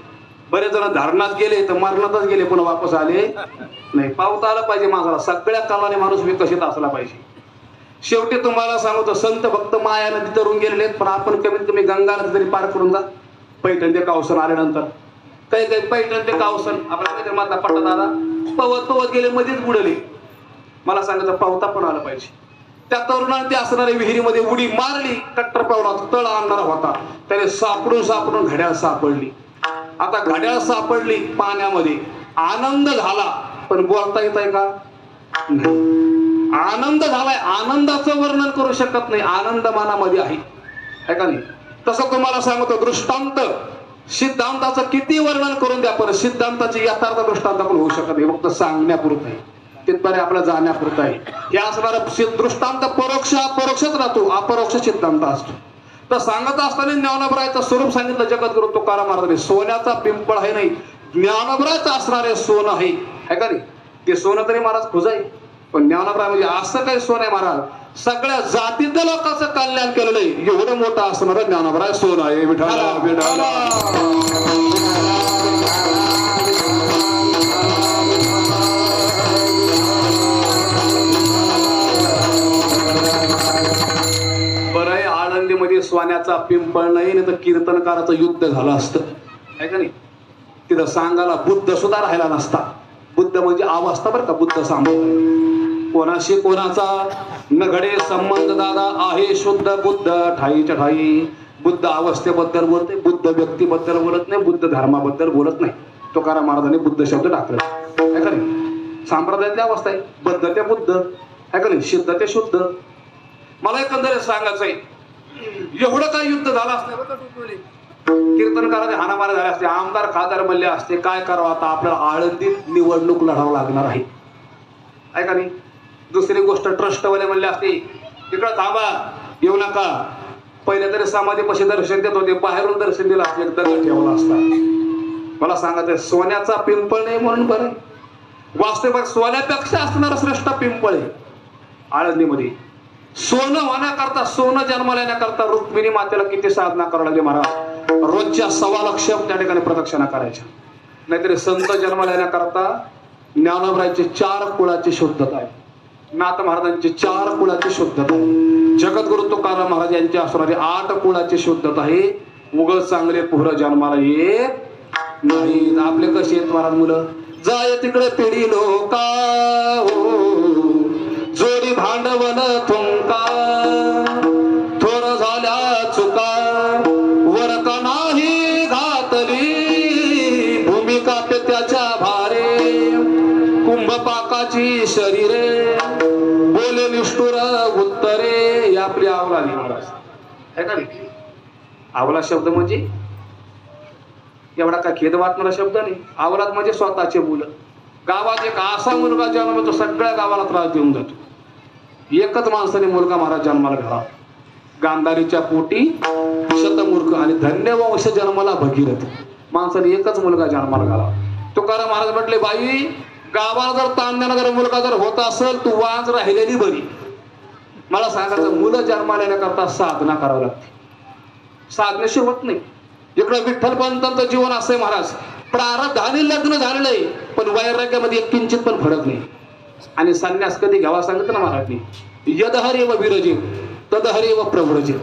बरेच जण धरणात गेले तर मरणातच गेले पण वापस आले नाही. पावता आलं पाहिजे माणसाला. सगळ्या कालाने माणूस विकसित असला पाहिजे. शेवटी तुम्हाला सांगतो संत भक्त माया नदी तरून गेलेले पण आपण कमीत कमी गंगा नदी तरी पार करून जा. पैठण ते कावसन आल्यानंतर काही काही पैठण ते कावसन आपल्याला मधला पट्टा दादा पवत पवत गेले मध्येच बुडले. मला सांगायचं पावता पण आलं पाहिजे. त्या तरुणाने ते असणाऱ्या विहिरीमध्ये उडी मारली. कट्टर पावला तळ आणणारा होता त्याने सापडून घड्याळ सापडली. आता घड्याळ सापडली पाण्यामध्ये आनंद झाला पण बोलता येत आहे का? आनंद झालाय. आनंदाचं वर्णन करू शकत नाही. आनंद मनामध्ये आहे का नाही. तसं तुम्हाला सांगतो दृष्टांत सिद्धांताचं किती वर्णन करून द्या पण सिद्धांताची यथार्थ दृष्टांत पण होऊ शकत नाही. फक्त सांगण्यापुरतं आहे तिथपर्यंत आपल्याला जाण्यापुरतं आहे. हे असणारा दृष्टांत परोक्ष अपरोक्षच राहतो. अपरोक्ष सिद्धांत असतो. तर सांगत असताना ज्ञानोबरायचं स्वरूप सांगितलं जगद्गुरु तुकाराम महाराजांनी. सोन्याचा पिंपळ आहे नाही ज्ञानोबरायचं असणारे सोनं आहे का नाही. ते सोनं तरी महाराज खुज आहे पण ज्ञानोबराय म्हणजे असं काही सोनं आहे महाराज सगळ्या जातीतल्या लोकांचं कल्याण केलेलं आहे एवढं मोठं असणारं ज्ञानोबा सोन आहे विठाला विठाला बरं आहे आळंदीमध्ये सोन्याचा पिंपळ नाही तर कीर्तनकाराचं युद्ध झालं असतं आहे का नाही तिथं सांगायला बुद्ध सुद्धा राहिला नसता बुद्ध म्हणजे अवस्था बरं का बुद्ध सांभाळ कोणाशी कोणाचा नघडे संबंध दादा आहे शुद्ध बुद्ध ठाईच्या ठाई बुद्ध अवस्थेबद्दल बोलते बुद्ध व्यक्तीबद्दल बोलत नाही बुद्ध धर्माबद्दल बोलत नाही तुकाराम महाराजांनी बुद्ध शब्द टाकला आहे का नाही संप्रदायातली अवस्था आहे बद्ध ते बुद्ध आहे का नाही सिद्ध ते शुद्ध मला एकंदरीत सांगायचं आहे एवढं काय युद्ध झालं असतं कीर्तनकाराचे हाणामारे झाले असते आमदार खासदार बनले असते काय करावं आता आपल्याला आळंदीत निवडणूक लढावं लागणार आहे का नाही दुसरी गोष्ट ट्रस्टवाले म्हणले असते तिकडं थांबा येऊ नका पहिले तरी समाधीपाशी दर्शन देत होते बाहेरून दर्शन दिलं असते दगड ठेवला असता मला सांगायचं सोन्याचा पिंपळ नाही म्हणून बरं वास्तविक सोन्यापेक्षा असणारं श्रेष्ठ पिंपळ आहे आळंदीमध्ये सोनं होण्याकरता सोनं जन्माला येण्याकरता रुक्मिणी मातेला किती साधना करावं लागली महाराज रोजच्या 1.25 लाख त्या ठिकाणी प्रदक्षिणा करायच्या नाहीतरी संत जन्माला येण्याकरता ज्ञानोबरायांची 4 कुळाची शुद्धता आहे नाथ महाराजांची 4 कुळाची शुद्धता आहे जगद्गुरु तुकाराम महाराज यांची असणारी 8 कुळाची शुद्धता आहे उगल चांगले पोहर जन्माला येत नाही आपले कसे आहेत महाराज मुलं जाय तिकडे पिढी लोका जोडी भांडवल थुंका थोर झाल्या चुका वर का नाही घातली भूमिका पे त्याच्या भारे कुंभपाकाची शरीरे बोले निष्ठुर उत्तरे ही आपली आवलादी महाराज आहे का नाही आवला शब्द म्हणजे एवढा काय खेद वाटणारा शब्द नाही आवलाद म्हणजे स्वतःचे मुलं गावात एक असा मुलगा जन्मतो सगळ्या गावाला त्रास देऊन जातो एकच माणसाने मुलगा महाराज जन्माला घाला गांधारीच्या पोटी शतमूर्ख आणि धन्य वंश जन्माला भगीरथ माणसाने एकच मुलगा जन्माला घाला तुकाराम महाराज म्हटले बाई गावाला जर ताण देणारा जर मुलगा जर होत असेल तू वाज राहिलेली बरी मला सांगायचं मुलं जन्माला येण्याकरता साधना करावी लागते साधनेशिवाय होत नाही इकडे विठ्ठलपंतांचं जीवन असंय महाराज प्रारब्धाने लग्न झालेलं आहे पण वैराग्यामध्ये एक किंचित पण फरक नाही आणि संन्यास कधी घ्यावा सांगितलं ना महाराजनी यदहरे व विरजे तदहरे व प्रव्रजे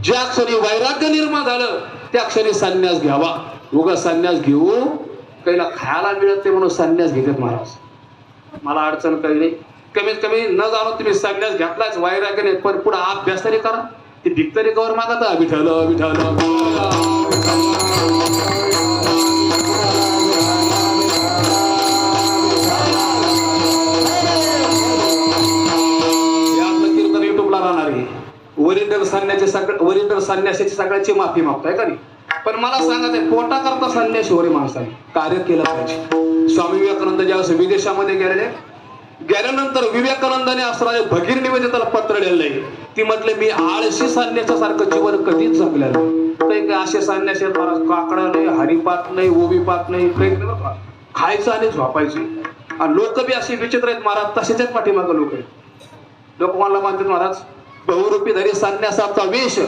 ज्या क्षणी वैराग्य निर्माण झालं त्या क्षणी संन्यास घ्यावा उगा संन्यास घेऊ काहीला खायला मिळत नाही म्हणून संन्यास घेतात महाराज मला अडचण काही नाही कमीत कमी न जाणून तुम्ही संन्यास घेतलाच वैराग्याने पण पुढे अभ्यास तरी करा ती भिक तरी कवर मागता विठ्ठल विठ्ठल वरिष्ठ संन्यासाची सगळ्याची माफी मागताय का नाही पण मला सांगायचंय पोटा करता संन्यासी होरे माणसाने कार्य केलं पाहिजे स्वामी विवेकानंद ज्यावेळेस विदेशामध्ये गेल्यानंतर विवेकानंदाने असणारे भगीर निवेदिताला पत्र लिहिलं आहे ती म्हटले मी आळशी संन्यासासारखं जीवन कधीच जगलेलं नाही असे संन्यासी महाराज काकडा नाही हरिपाठ नाही ओबीपाठ नाही काही खायचं आणि झोपायचं आणि लोक बी असे विचित्र आहेत महाराज तसेच पाठीमागं लोक आहेत लोक मला मानतात महाराज बहुरूपी धरी संन्यासाचा वेश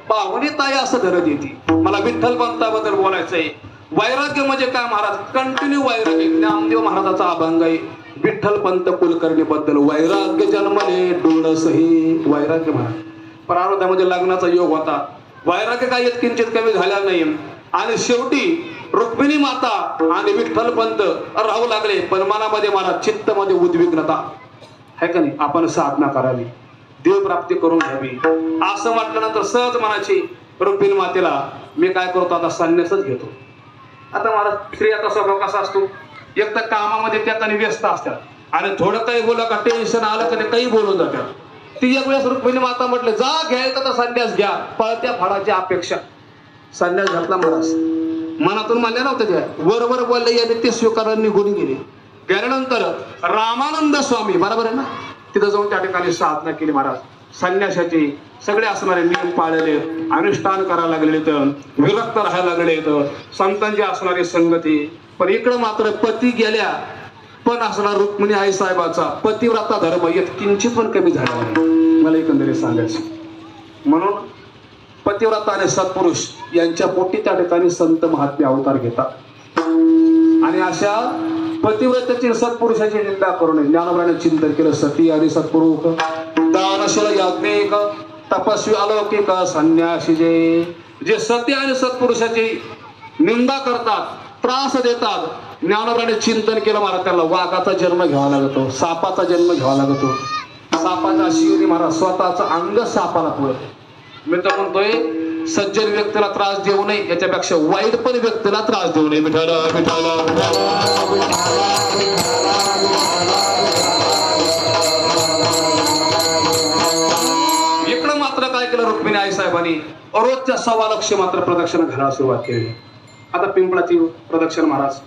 पाहुणी ताई असं धरत येते मला विठ्ठलपंताबद्दल बोलायचंय वैराग्य म्हणजे काय महाराज कंटिन्यू वैराग्य ज्ञानदेव महाराजाचा अभंग आहे विठ्ठलपंत कुलकर्णी बद्दल वैराग्य जन्मले डोळसही वैराग्य महाराज प्रारब्धामध्ये लग्नाचा योग होता वैराग्य काही किंचित कमी झाल्या नाही आणि शेवटी रुक्मिणी माता आणि विठ्ठलपंत राहू लागले पण मनामध्ये महाराज चित्तमध्ये उद्विग्नता आहे का नाही आपण साधना करावी देव प्राप्ती करून घ्यावी असं म्हटल्यानंतर सहज मनाची रुक्मिणी मातेला मी काय करतो आता संन्यासच घेतो आता महाराज स्त्रियाचा स्वभाव कसा असतो एक तर कामामध्ये त्या काही व्यस्त असतात आणि थोडं काही बोला का टेन्शन आलं का ते काही बोलून जातात ती एक वेळेस रुक्मिणी माता म्हटले जा घ्यायचं तर संन्यास घ्या पळत्या फळाची अपेक्षा संन्यास घातला महाराज मनातून मानल्या नव्हत्या त्या वरवर बोलले याने ते स्वीकारून निघून गेले गेल्यानंतर रामानंद स्वामी बरोबर आहे ना तिथं जाऊन त्या ठिकाणी साधना केली महाराज संन्यासाचे सगळे असणारे नियम पाळलेले अनुष्ठान करायला लागलेले तर विरक्त राहायला लागले तर संतांची असणारी संगती पण इकडं मात्र पती गेल्या पण असणार रुक्मिणी आई साहेबाचा पतिव्रता धर्म येत किंचित पण कमी झाला नाही मला एकंदरीत सांगायचं. म्हणून पतिव्रता आणि सत्पुरुष यांच्या पोटी त्या ठिकाणी संत महात्मे अवतार घेतात. आणि अशा पतिव्रतेची सत्पुरुषाची निंदा करू नये. ज्ञानोबाने चिंतन केलं. सती आणि सत्पुरुष दानशील याज्ञिक तपस्वी अलौकिक संन्यासी जे सती आणि सत्पुरुषाची निंदा करतात, त्रास देतात. ज्ञानोबाने चिंतन केलं. महाराज त्याला वाघाचा जन्म घ्यावा लागतो, सापाचा जन्म घ्यावा लागतो. सापाचा शिवनी महाराज स्वतःचं अंग सापाला पुरत. मी तर म्हणतोय सज्जन व्यक्तीला त्रास देऊ नये, याच्यापेक्षा वाईट पण व्यक्तीला त्रास देऊ नये. विठ्ठल विठ्ठल इकडं मात्र काय केलं रुक्मिणी आई साहेबांनी, रोजच्या 1.25 लक्ष मात्र प्रदक्षिणा घालायला सुरुवात केली. आता पिंपळाची प्रदक्षिणा महाराज,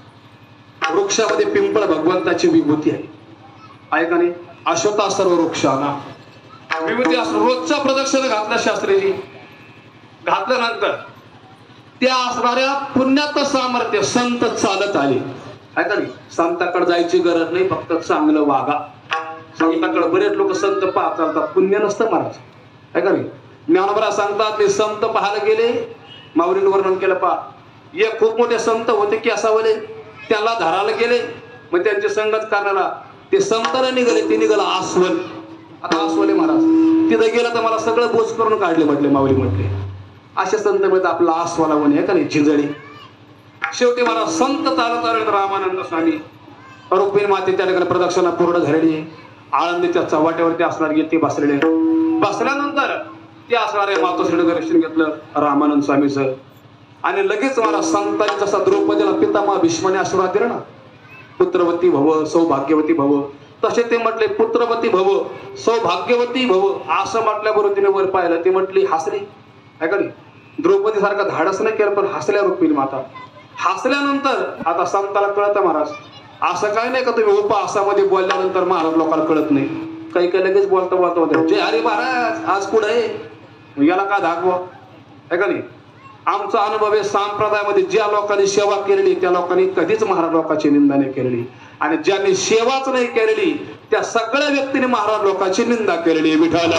वृक्षामध्ये पिंपळ भगवंताची विभूती आहे का नाही? अश्वत्थ सर्व वृक्षांना विभूती असं रोजच्या प्रदक्षिणा घातल्या शास्त्रीजी. घातल्यानंतर त्या असणाऱ्या पुण्याचं सामर्थ्य संत चालत आले आहे का नाही? संताकडे जायची गरज नाही, फक्त चांगलं वागा. संताकडे बरेच लोक संत पाहत चालतात, पुण्य नसतं महाराज आहे का नाही? ज्ञानोबा सांगतात ते संत पाहायला गेले, माऊलींवर वर्णन केलं. पहा, एक खूप मोठे संत होते की असावले, त्याला धरायला गेले. मग त्यांची संगत करण्याला ते संताला निघाले. ते निघाला आस्वल. आता आस्वले महाराज तिथं गेलं तर मला सगळं बोच करून काढले म्हटले, माऊली म्हटले. असे संत मिळत आपला आस्वाला म्हणे आहे का नाही? झिंजळी. शेवटी मला संत चालत आले रामानंद स्वामी रुक्मिणी माते त्या ठिकाणी प्रदक्षिणा पूर्ण झालेली. आळंदीच्या चव्हाट्यावरती असणारे ते बसलेले. बसल्यानंतर ते असणारे मातोश्रीचं दर्शन घेतलं रामानंद स्वामीचं. आणि लगेच मला संतांनी जसा द्रौपदीला पितामह भीष्माने आशीर्वाद दिला ना, पुत्रवती भव सौभाग्यवती भव, तसे ते म्हटले पुत्रवती भव सौभाग्यवती भव. असं म्हटल्याबरोबर तिने वर पाहिलं. ते म्हटली हसली आहे का नाही? द्रौपदी सारखा धाडस नाही केलं, पण हसल्या रुक्मिणी माता. हसल्यानंतर आता संताला कळतं महाराज, असं काय नाही का तुम्ही उपहासामध्ये बोलल्यानंतर महाराज लोकांना कळत नाही. काही काही लगेच बोलता बोलता होते जय हरी महाराज आज कुठं आहे, याला काय दाखवा आहे का नाही? आमचा अनुभव आहे, संप्रदायामध्ये ज्या लोकांनी सेवा केलेली त्या लोकांनी कधीच महाराज लोकांची निंदा नाही केलेली. आणि ज्यांनी सेवाच नाही केलेली त्या सगळ्या व्यक्तीने महाराज लोकांची निंदा केलेली. विठाला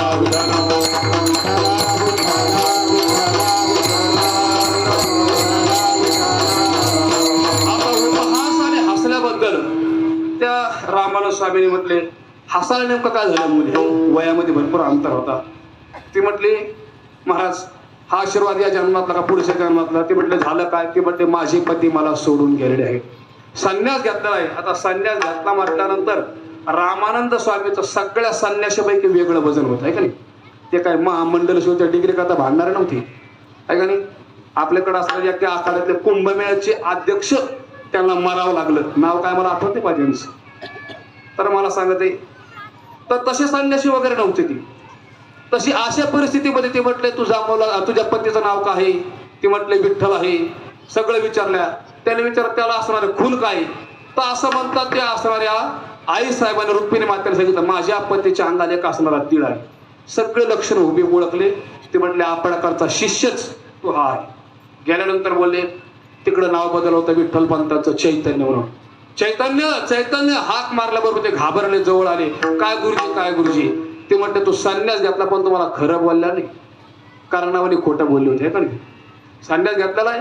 आता उपहास आणि हसल्याबद्दल त्या रामानंद स्वामींनी म्हटले, हसायला नेमकं काय झालं? मुली वयामध्ये भरपूर अंतर होता. ती म्हटली महाराज हा आशीर्वाद या जन्मातला का पुढच्या जन्मातला? ते म्हटलं झालं काय? ते म्हटले माझे पती मला सोडून गेलेले आहेत, संन्यास घेतलेला आहे. आता संन्यास घातला म्हटल्यानंतर रामानंद स्वामीचं सगळ्या संन्यासापैकी वेगळं वजन होत आहे का नाही? ते काय महामंडल शिवच्या डिग्री करता भांडणार नव्हती आहे का नाही? आपल्याकडे असणारे या आखाड्यातले कुंभमेळ्याचे अध्यक्ष त्यांना मरावं लागलं. नाव काय मला आठवत नाही पाहिजे. तर मला सांगत आहे तर तसे संन्यासी वगैरे नव्हते ती. तशी अशा परिस्थितीमध्ये ते म्हटले तुझ्या पतीचं नाव काय आहे? ते म्हटले विठ्ठल आहे. सगळं विचारल्या. त्याने विचार त्याला असणारे खून काय? तर असं म्हणतात त्या असणाऱ्या आई साहेबांनी रुक्मिणी मातेने सांगितलं माझ्या पतीच्या अंगाला एक असणारा तीळ आहे. सगळे लक्षण उभे ओळखले. ते म्हटले आपल्याकडचा शिष्यच तो हा आहे. गेल्यानंतर बोलले तिकडं नाव बदल होतं विठ्ठल पंतांचं चैतन्य म्हणून. चैतन्य चैतन्य हाक मारल्याबरोबर ते घाबरले, जवळ आले. काय गुरुजी काय गुरुजी? ते म्हटले तू संन्यास घेतला पण तुम्हाला खरं बोलला नाही, कारणावानी खोटं बोलले होते का नाही? संन्यास घेतलेला आहे.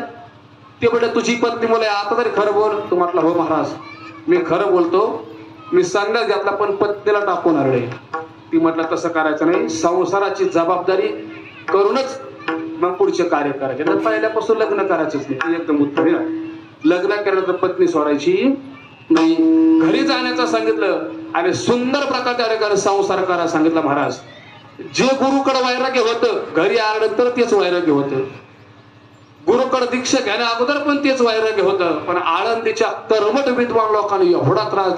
ते म्हटले तुझी पत्नी मुलं आता तरी खरं बोल. तू म्हटला हो महाराज मी खरं बोलतो, मी संन्यास घेतला पण पत्नीला टाकून आले. ती म्हटलं तसं करायचं नाही, संसाराची जबाबदारी करूनच मग पुढचे कार्य करायचे. तर पहिल्यापासून लग्न करायचंच नाही. एकदम उत्तर लग्न केल्यानंतर पत्नी सोडायची नाही. घरी जाण्याचं सांगितलं आणि सुंदर प्रकारच्या संसार करायला सांगितलं महाराज. जे गुरुकडे वैराग्य होतं घरी आल्यानंतर तेच वैराग्य होतं. गुरुकडे दीक्षा घेण्या अगोदर पण तेच वैराग्य होतं. पण आळंदीच्या कर्मठ विद्वान लोकांनी एवढा त्रास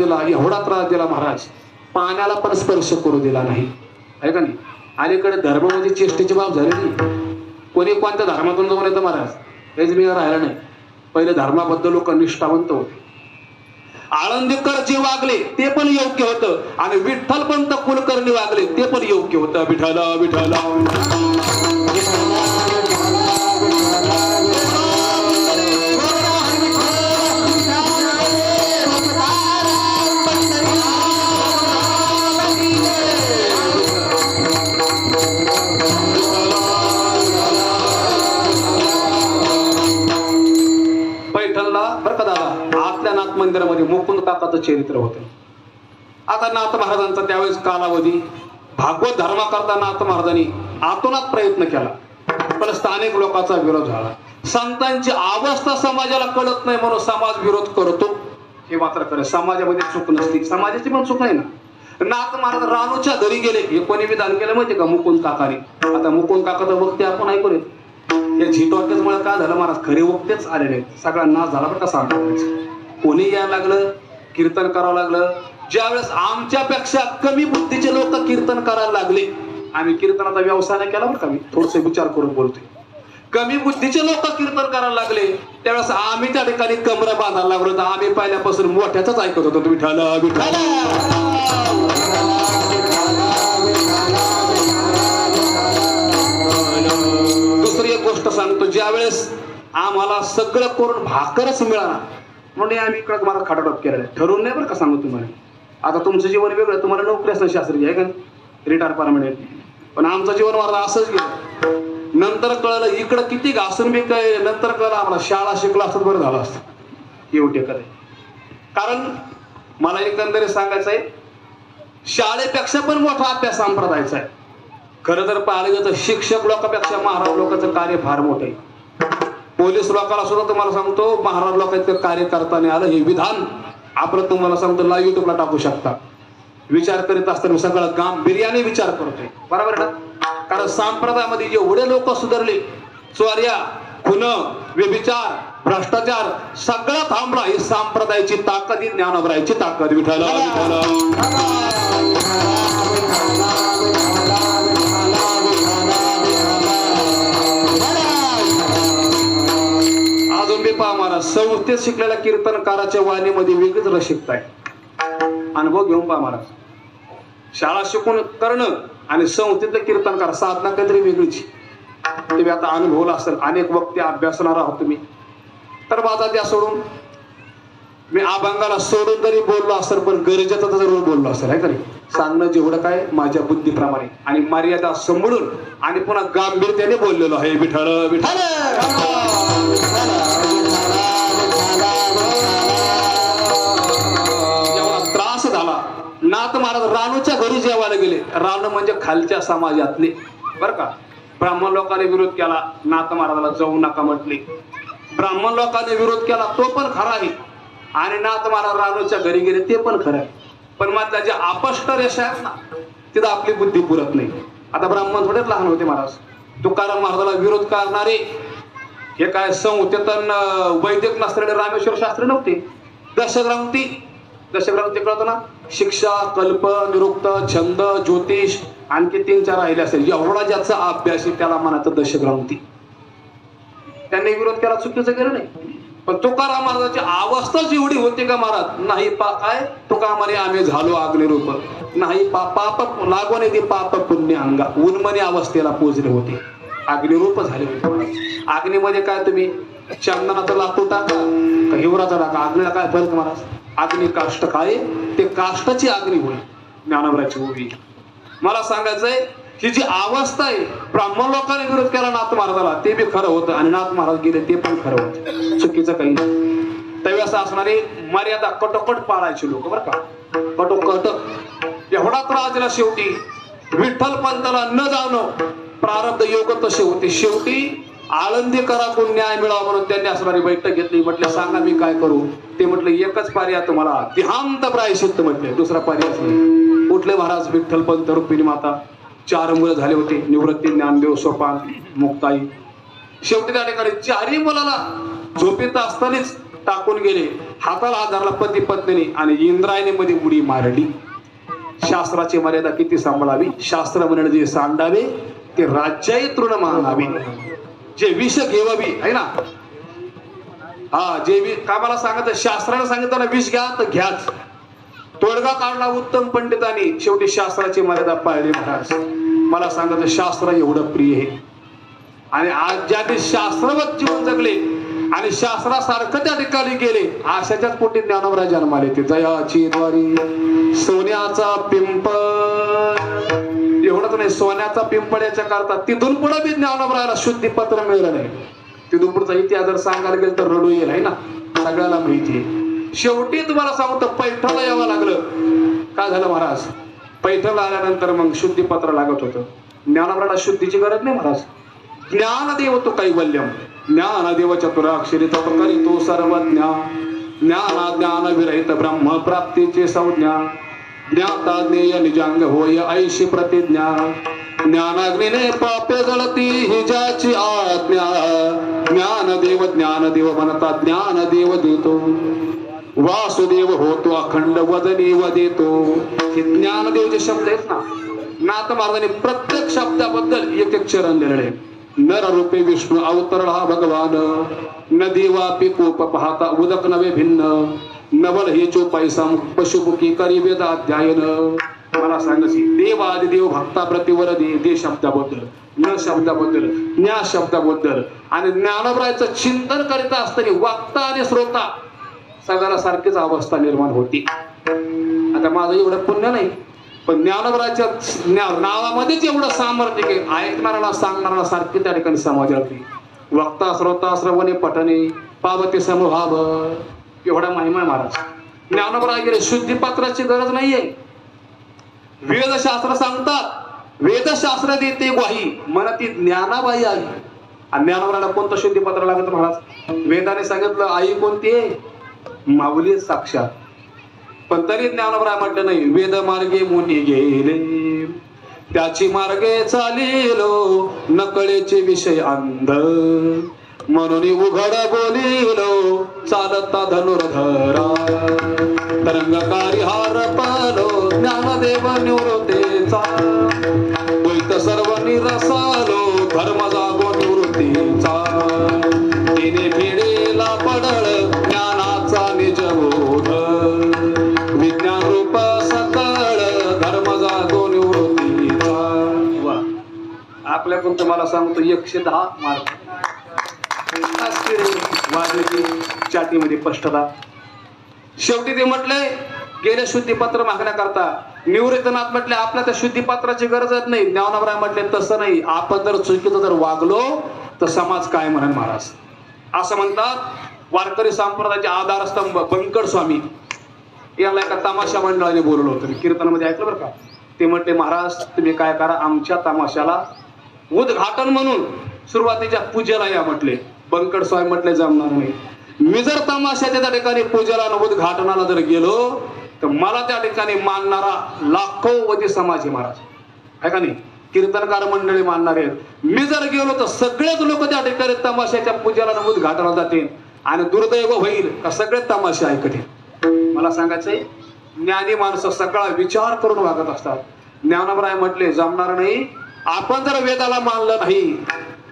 दिला महाराज, पाण्याला पण स्पर्श करू दिला नाही आहे का नाही? अलीकडे धर्मामध्ये चेष्टेची बाब झालेली. कोणी कोणत्या धर्मातून जाऊन येतं महाराज हेच मी राहिलं नाही. पहिले धर्माबद्दल लोक निष्ठावंत होते. आळंदीकर जे वागले ते पण योग्य होतं आणि विठ्ठल पंत कुलकर्णी वागले ते पण योग्य होतं. विठ्ठला विठ्ठला नाथ मंदिरामध्ये मुकुंद काकाचं चरित्र होतं. आता नाथ महाराजांचा त्यावेळेस कालावधी, भागवत धर्माकरता नाथ महाराजांनी आतोनात प्रयत्न केला, पण स्थानिक लोकांचा विरोध झाला. संतांची अवस्था समाजाला कळत नाही म्हणून समाज विरोध करतो, हे मात्र खरं. समाजामध्ये चूक नसती, समाजाची पण चूक आहे ना. नाथ महाराज रानूच्या घरी गेले, हे कोणी विधान केलं माहिती का? मुकुंद काकाने. आता मुकुंद काकाचं वक्ते आपण ऐकून येत. या झिटवाक्यामुळे काय झालं महाराज, खरे वक्तेच आलेले आहेत. सगळा नाश झाला बरं का सांगतो. कोणी यायला लागलं, कीर्तन करावं लागलं. ज्यावेळेस आमच्यापेक्षा कमी बुद्धीचे लोक कीर्तन करायला लागले, आम्ही कीर्तनाचा व्यवसाय नाही केला बरं का, मी थोडस विचार करून बोलतोय. कमी बुद्धीचे लोक कीर्तन करायला लागले त्यावेळेस आम्ही त्या ठिकाणी कमरा बांधायला लागलो. तर आम्ही पहिल्यापासून मोठ्याच ऐकत होतो, विठ्ठल विठ्ठल. दुसरी एक गोष्ट सांगतो, ज्यावेळेस आम्हाला सगळं करून भाकरच मिळाला म्हणून आम्ही इकडं मला खाटाटोप केलेला आहे. ठरवून नाही बरं का सांगतो तुम्हाला. आता तुमचं जीवन वेगळं, तुम्हाला नोकरी असणं शास्त्री आहे का, रिटायर परमनंट. पण आमचं जीवन मला असंच गेलं. नंतर कळलं इकडं किती घासून बी काय, नंतर कळलं आम्हाला शाळा शिकला असत बरं झालं असतं. एवढे करे. कारण मला एकंदरीत सांगायचं आहे, शाळेपेक्षा पण मोठा अभ्यास संप्रदायाचा आहे. खरं तर पाहिलं गेलं तर शिक्षक लोकांपेक्षा महाराज लोकांचं कार्य फार मोठं आहे. पोलीस लोकांना सुद्धा तुम्हाला सांगतो, महाराज लोकांचं कार्य करताना आलं हे विधान आपलं तुम्हाला सांगतो लाईव्ह युट्यूबला टाकू शकता. विचार करीत असताना सगळं गांभीर्याने विचार करतोय, बरोबर ना. कारण संप्रदायामध्ये एवढे लोक सुधारले, चोऱ्या, खुन, व्यभिचार, भ्रष्टाचार सगळं थांबला. ही संप्रदायाची ताकद, ही ज्ञानोबरायची ताकद. विठ्ठल अजून बी पहा महाराज, संस्थेत शिकलेल्या कीर्तनकाराच्या वाणीमध्ये वेगळीच रस शिकताय. अनुभव घेऊन पहा महाराज. शाळा शिकून करणं आणि संस्थेतलं कीर्तनकार साधना काहीतरी वेगळीच. तुम्ही आता अनुभवला असेल, अनेक वक्ते अभ्यासणार आहोत तुम्ही. तर माझा त्या सोडून मी अभंगाला सोडून जरी बोललो असेल, पण गरजेचं जरूर बोललो असेल आहे का नाही. सांगणं जेवढं काय माझ्या बुद्धीप्रमाणे आणि मर्यादा सांभाळून आणि पुन्हा गांभीर्याने बोललेलो आहे. विठ्ठल विठ्ठल. एवढा त्रास झाला. नाथ महाराज रानूच्या घरी जेवायला गेले. रानू म्हणजे खालच्या समाजातले बरं का. ब्राह्मण लोकांनी विरोध केला, नाथ महाराजाला जाऊ नका म्हटले. ब्राह्मण लोकांनी विरोध केला, तो पण खरा आहे. आणि नाथ महाराज रानूच्या घरी गेले, ते पण खरं आहे. पण मात्र जे अपष्ट रेषा आहेत ना, तिथं आपली बुद्धी पुरत नाही. आता ब्राह्मण थोडेच लहान होते महाराज. तुकाराम महाराजाला विरोध करणारे हे काय संस्थेतन वैदिक नसलेले रामेश्वर शास्त्री नव्हते. दशग्रंथी कळतो ना, शिक्षा, कल्प, निरुक्त, छंद, ज्योतिष, आणखी 3-4 राहिले असेल. एवढा ज्याचा अभ्यास त्याला म्हणायचं दशग्रंथी. त्यांनी विरोध केला, चुकीचं केलं नाही. पण तुकाराम महाराजांची अवस्था जेवढी होती का महाराज, नाही काय तुका म्हणे आम्ही झालो अग्निरूप, नाही पाप लागून येते पाप पुण्य अंगा, उन्मनी अवस्थेला पोचले होते, अग्निरूप झाले होते. अग्नीमध्ये काय तुम्ही चंदनाचा लाकूड टाका का हिवराचा टाका, अग्नीला काय फरक महाराज. अग्नी काष्ट काय, ते काष्टाची अग्नी होईल. ज्ञानोबराची उभी. मला सांगायचंय ही जी अवस्था आहे, ब्राह्मण लोकांनी विरोध केला नाथ महाराजाला, ते बी खरं होतं. आणि नाथ महाराज गेले, ते पण खरं होतं. चुकीचं काही नाही. त्यावेळेस असणारी मर्यादा कटोकट पाळायची लोक बरं का. कटोकट. एवढा त्रास दिला शेवटी. विठ्ठल पंथाला न जाणं प्रारब्ध योग तसे होते. शेवटी आळंदीकराकडून न्याय मिळावा म्हणून त्यांनी असणारी बैठक घेतली. म्हटलं सांगा मी काय करू. ते म्हटलं एकच पर्याय तुम्हाला, देहांत प्रायश्चित्त म्हटले, दुसरा पर्यायच नाही. उठले महाराज. विठ्ठल पंत, रुक्मिणी माता, 4 मुलं झाले होते. निवृत्ती, ज्ञानदेव, सोपान, मुक्ताई. शेवटी त्या ठिकाणी 4ही मुलाला झोपेत असतानाच टाकून गेले. हाताला हात धरला पती पत्नीने आणि इंद्रायणी मध्ये उडी मारली. शास्त्राची मर्यादा किती सांभाळावी. शास्त्र म्हणणे जे सांडावे ते राज्याही तृण मानावे, जे विष घेवावी आहे ना. हा जे काय मला सांगत, शास्त्राने सांगितलं विष घ्या तर घ्याच. तोडगा काढला उत्तम पंडितांनी. शेवटी शास्त्राची मर्यादा पाळली महाराज. मला सांगत शास्त्र एवढं प्रिय आहे. आणि आज ज्यांनी शास्त्रवत जीवन जगले आणि शास्त्रासारखं त्या ठिकाणी गेले, आशाच्याच पोटी ज्ञानोबराय जन्माले. ते जयाची द्वारी सोन्याचा पिंपळ. एवढंच नाही, सोन्याचा पिंपळ याच्या करता तिथून पुढे बी ज्ञानोबरायला शुद्धी पत्र मिळलं नाही. तिथून पुढचा इतिहास जर सांगायला गेलं तर रडू येईल आहे ना, सगळ्याला माहिती आहे. शेवटी तुम्हाला सांगतो पैठणला यावं लागलं. काय झालं महाराज, पैठणला आल्यानंतर मग शुद्धीपत्र लागत होतं. ज्ञानवराला शुद्धीची गरज नाही महाराज. ज्ञानदेव तो कैवल्यम, ज्ञानदेव चतुराक्षरी तत्करितो सर्वज्ञ, ज्ञान विरहित ब्रह्म प्राप्तीचे संज्ञा, ज्ञाता ज्ञेय निजांग होय ऐशी प्रतिज्ञा, ज्ञानाग्नीने पापे जळती ही ज्याची आज्ञा, ज्ञानदेव म्हणता ज्ञानदेव देतो, वासुदेव होतो अखंड वदनी वदेतो. हे ज्ञानदेवचे शब्द आहेत ना. नाथ महाराजांनी प्रत्येक शब्दाबद्दल एक एक चरण दिलेले. नर रूपे विष्णू अवतरला भगवान, नदी वापी कोप पाहता उदक नवे भिन्न, नवल हे चो पैसा पशुमुखी करी वेद अध्यायन. मला सांगायची देवादिदेव भक्ता प्रतिवर दे शब्दाबद्दल, न शब्दाबद्दल, ज्ञा शब्दाबद्दल आणि ज्ञानोबरायचं चिंतन करीत असताना वक्ता आणि श्रोता सगळ्याला सारखीच अवस्था निर्माण होती. आता माझं एवढं पुण्य नाही, पण ज्ञानोबराच्या नावामध्येच एवढं सामर्थ्य की ऐकणाऱ्याला सांगणाऱ्याला सारखी त्या ठिकाणी समाजावती. वक्ता श्रोता श्रवणे पठणे पावते समभाव, एवढा महिमा आहे महाराज. ज्ञानोबराय गेले शुद्धीपात्राची गरज नाहीये. वेदशास्त्र सांगतात, वेदशास्त्र देते ग्वाही म्हणती ज्ञानाबाई आई. आणि ज्ञानोबराला कोणतं शुद्धीपत्र लागत महाराज? वेदाने सांगितलं आई कोणती आहे? माऊली साक्षात. पण तरी ज्ञानोबराय म्हटलं नाही, वेद मार्गे मुनी गेले त्याची मार्गे चालिलो, नकळेचे विषय अंध म्हणून उघड बोलिलो, चालता धनुर्धरा तरंगकारी हार पालो, ज्ञानदेव निवृत्तीचा द्वैत सर्व निरसालो, धर्म जागो निवृत्तीचा, तिने भिडेला पडळ ज्ञानाचा निज बोध, विज्ञान रूप सकळ धर्म जागो निवृत्तीचा. आपल्याकडून तुम्हाला सांगतो 110 मार्क वाजली चाटीमध्ये स्पष्टता. शेवटी ते म्हटले गेले शुद्धीपत्र मागण्याकरता. निवृत्तनाथ म्हटले आपल्या त्या शुद्धीपत्राची गरजच नाही. ज्ञानोबराय म्हटले तसं नाही, आपण जर चुकीचं जर वागलो तर समाज काय म्हणेल महाराज. असं म्हणतात वारकरी संप्रदायाचे आधारस्तंभ बंकड स्वामी याला एका तमाशा मंडळाने बोलवलं होतं. कीर्तनामध्ये ऐकलं बरं का. ते म्हटले महाराज तुम्ही काय करा, आमच्या तमाशाला उद्घाटन म्हणून सुरुवातीच्या पूजेला या म्हटले. बंकड स्वामी म्हटले जमणार नाही. मी जर तमाशाच्या त्या ठिकाणी पूजेला आणि उद्घाटनाला जर गेलो तर मला त्या ठिकाणी मानणारा लाखो वधी समाज आहे महाराज, आहे का नाही. कीर्तनकार मंडळी मानणारे आहेत. मी जर गेलो तर सगळेच लोक त्या ठिकाणी तमाशाच्या पूजेला आणि उद्घाटनाला जातील आणि दुर्दैव होईल का सगळे तमाशे ऐकतील. मला सांगायचंय ज्ञानी माणसं सगळा विचार करून वागत असतात. ज्ञानोबराय म्हटले जमणार नाही. आपण जर वेदाला मानलं नाही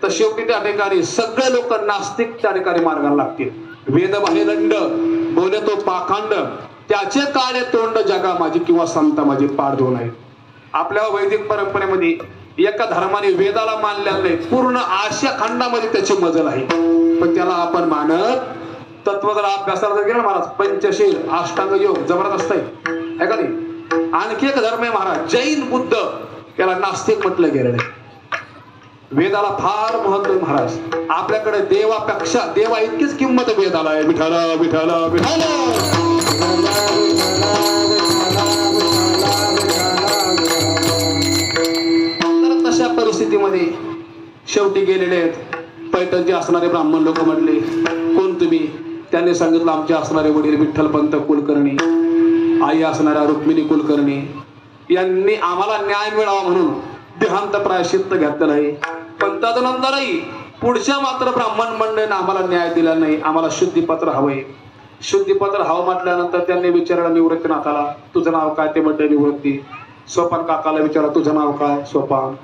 तर शेवटी त्या ठिकाणी सगळे लोक नास्तिक त्या ठिकाणी मार्गाला लागतील. वेद बाहेरंड बोले तो पाखंड, त्याचे काळे तोंड जगा माझी किंवा संत माझी पाड दोन आहेत. आपल्या वैदिक परंपरेमध्ये एका धर्माने वेदाला मानलेलं नाही, पूर्ण आशिया खंडामध्ये त्याची मजल आहे. पण त्याला आपण मानत तत्व जर अभ्यासाला जर गेलं महाराज, पंचशील अष्टांग योग जबरदस्त आहे का नाही. आणखी एक धर्म आहे महाराज जैन बुद्ध, त्याला नास्तिक म्हटलं गेलं नाही. वेदाला फार महत्व आहे महाराज. आपल्याकडे देवापेक्षा देवा इतकीच किंमत वेदाला आहे. विठाला विठाला विठाला. तर तशा परिस्थितीमध्ये शेवटी गेलेले आहेत पैठणचे असणारे ब्राह्मण लोक. म्हटले कोण तुम्ही? त्यांनी सांगितलं आमचे असणारे वडील विठ्ठलपंत कुलकर्णी, आई असणाऱ्या रुक्मिणी कुलकर्णी यांनी आम्हाला न्याय मिळावा म्हणून देहांत प्रायश्चित्त घेतलेलं आहे. पण तदनंतरही पुढच्या मात्र ब्राह्मण मंडळीने आम्हाला न्याय दिला नाही. आम्हाला शुद्धीपत्र हवंय. शुद्धीपत्र हवं म्हटल्यानंतर त्यांनी विचारलं निवृत्तीनाथाला तुझं नाव काय? ते म्हटलं निवृत्ती. सोपान काकाला विचारलं तुझं नाव काय? सोपान.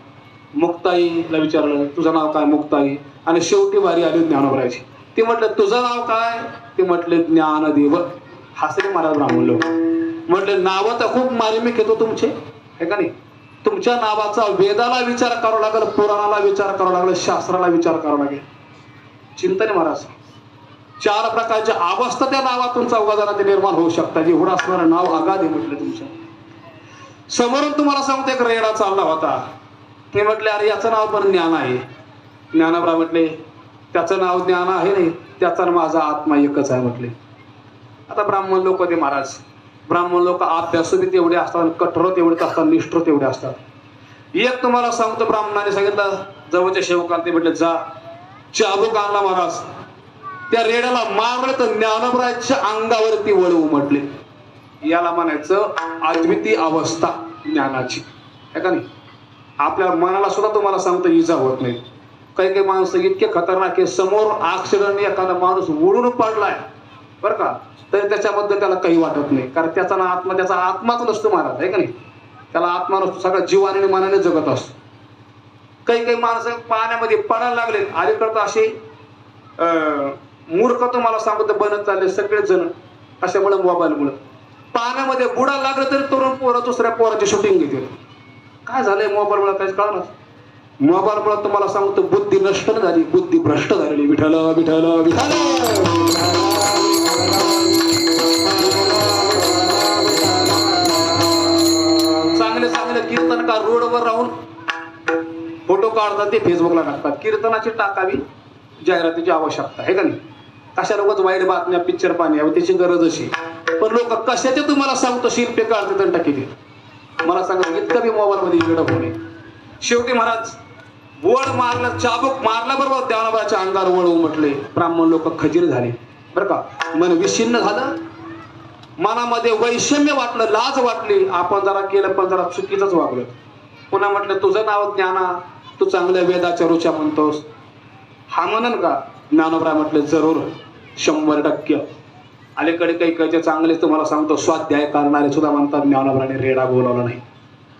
मुक्ताईला विचारलं तुझं नाव काय? मुक्ताई. आणि शेवटी वारी आली ज्ञानोबरायची. ते म्हटलं तुझं नाव काय? ते म्हटले ज्ञानदेव. हसले महाराज ब्राह्मण लोक. म्हटले नाव तर खूप मार्मिक येतो तुमचे, आहे का नाही. तुमच्या नावाचा वेदाला विचार करावा लागेल, पुराणाला विचार करावा लागेल, शास्त्राला विचार करावा लागेल. चिंतन महाराज 4 प्रकारच्या अवस्था त्या नावातून चौघाजणांचे निर्माण होऊ शकतात. एवढं असणारं नाव अगाध आहे म्हटलं तुमच्या समोरून. तुम्हाला सांगतो एक रेडा चालला होता. ते म्हटले अरे याचं नाव पण ज्ञान आहे. ज्ञानोबराय म्हटले त्याचं नाव ज्ञान आहे नाही, त्याचा माझा आत्मा एकच आहे म्हटले. आता ब्राह्मण लोक ते महाराज, ब्राह्मण लोक अभ्यासू बी तेवढे असतात, कठोर तेवढे असतात, निष्ठुर तेवढे असतात. एक तुम्हाला सांगतो, ब्राह्मणाने सांगितलं जवळच्या सेवकाला, ते म्हटले जा चाबूक आणला महाराज, त्या रेड्याला मारलं तर ज्ञानोबराच्या अंगावरती वळ उमटले. याला म्हणायचं अद्वितीय अवस्था ज्ञानाची, आहे का नाही. आपल्या मनाला सुद्धा तुम्हाला सांगतो इजा होत नाही. काही काही माणसं इतके खतरनाक आहे, समोर ऍक्सिडेंटने एखादा माणूस उडून पडलाय बरं का, तरी त्याच्याबद्दल त्याला काही वाटत नाही, कारण त्याचा आत्माच नसतो महाराज, आहे का नाही. त्याला आत्मा नसतो, सगळा जीवाने मनाने जगत असतो. काही काही माणसं पाण्यामध्ये पडायला लागले, अलीकडं असे मूर्ख तुम्हाला सांगतो बनत चालले सगळेच जण, कशामुळे मोबाईलमुळे. पाण्यामध्ये बुडायला लागलं तरी तरुण पोरं दुसऱ्या पोराची शूटिंग घेते. काय झालंय मोबाईलमुळे, काय कळणार. मोबाईलमुळे तुम्हाला सांगतो बुद्धी नष्ट झाली, बुद्धी भ्रष्ट झालेली. विठ्ठल विठ्ठल विठ्ठल. चांगले चांगले कीर्तनकार रोडवर राहून फोटो काढतात, ते फेसबुकला टाकतात. कीर्तनाची टाकावी जाहिरातीची आवश्यकता आहे का नाही. कशा लोकच वाईट बातम्या पिक्चर पाहण्यावर त्याची गरज अशी, पण लोक कशाचे तुम्हाला सांगतो शिल्पे काढते आणि टाकी. मला सांगा इतकं बी मोबाईल मध्ये इकडं होणे. शेवटी महाराज वळ मारलं, चाबूक मारला बरोबर ज्ञानोबराच्या अंगावर वळ उमटले. ब्राह्मण लोक खजीर झाले बरं का, मन विच्छिन्न झालं, मनामध्ये वैषम्य वाटलं, लाज वाटली. आपण जरा केलं पण जरा चुकीचंच वागलं. पुन्हा म्हटलं तुझं नाव ज्ञाना, तू चांगल्या वेदाच्या रुच्या म्हणतोस, हा म्हणन का. ज्ञानोबराय म्हटले जरूर 100%. अलीकडे काही काही चांगले तुम्हाला सांगतो स्वाध्याय करणारे सुद्धा म्हणतात ज्ञानोबराने रेडा बोलावला नाही.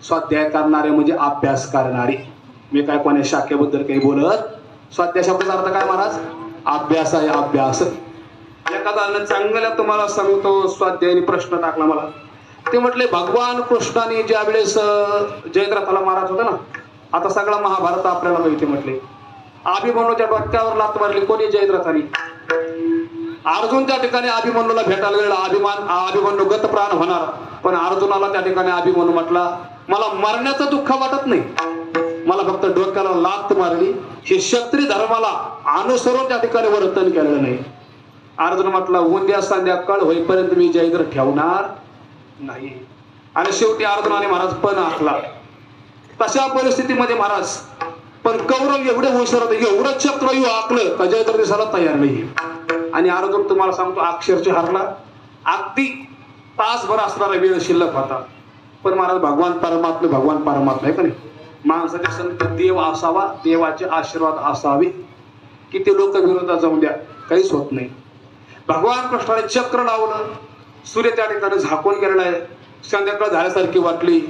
स्वाध्याय करणारे म्हणजे अभ्यास करणारे. मी काय कोणा शाखेबद्दल काही बोलत, स्वाध्याय शब्दाचा अर्थ काय महाराज, अभ्यास आहे, अभ्यास. एखादा चांगल्या तुम्हाला सांगतो स्वाध्यायाने प्रश्न टाकला मला. ते म्हटले भगवान कृष्णाने ज्या वेळेस जयद्रथाला महाराज होता ना, आता सगळा महाभारत आपल्याला माहिती. म्हटले अभिमन्यूच्या डोक्यावर लात मारली कोणी, जयद्रथाने. अर्जुन त्या ठिकाणी अभिमन्यूला भेटायला गेला. अभिमन्यू गत प्राण होणार, पण अर्जुनाला त्या ठिकाणी अभिमन्यू म्हटला मला मरण्याचं दुःख वाटत नाही, मला फक्त डोक्याला लात मारली. हे क्षत्रिय धर्माला अनुसरून त्या ठिकाणी वर्तन केलेलं नाही. अर्जुन म्हटला उद्या संध्याकाळ होईपर्यंत मी जयद्रथ ठेवणार नाही. आणि शेवटी अर्जुनाने महाराज पण आखला. तशा परिस्थितीमध्ये महाराज पण कौरव एवढे हुशार होते, एवढं चक्रव्यूह आखलं का जयद्रथ दिसायला तयार नाही. आणि अर्जुन तुम्हाला सांगतो अक्षरशः हरला. अगदी तासभर असणारा वेळ शिल्लक होता. पण महाराज भगवान परमात्मा आहे का नाही. माणसाच्या संत देव असावा, देवाचे आशीर्वाद असावे, किती लोक विरोधात जाऊन द्या काहीच होत नाही. भगवान कृष्णाने चक्र लावलं, सूर्य त्या ठिकाणी झाकून गेलेला आहे, संध्याकाळ झाल्यासारखी वाटली.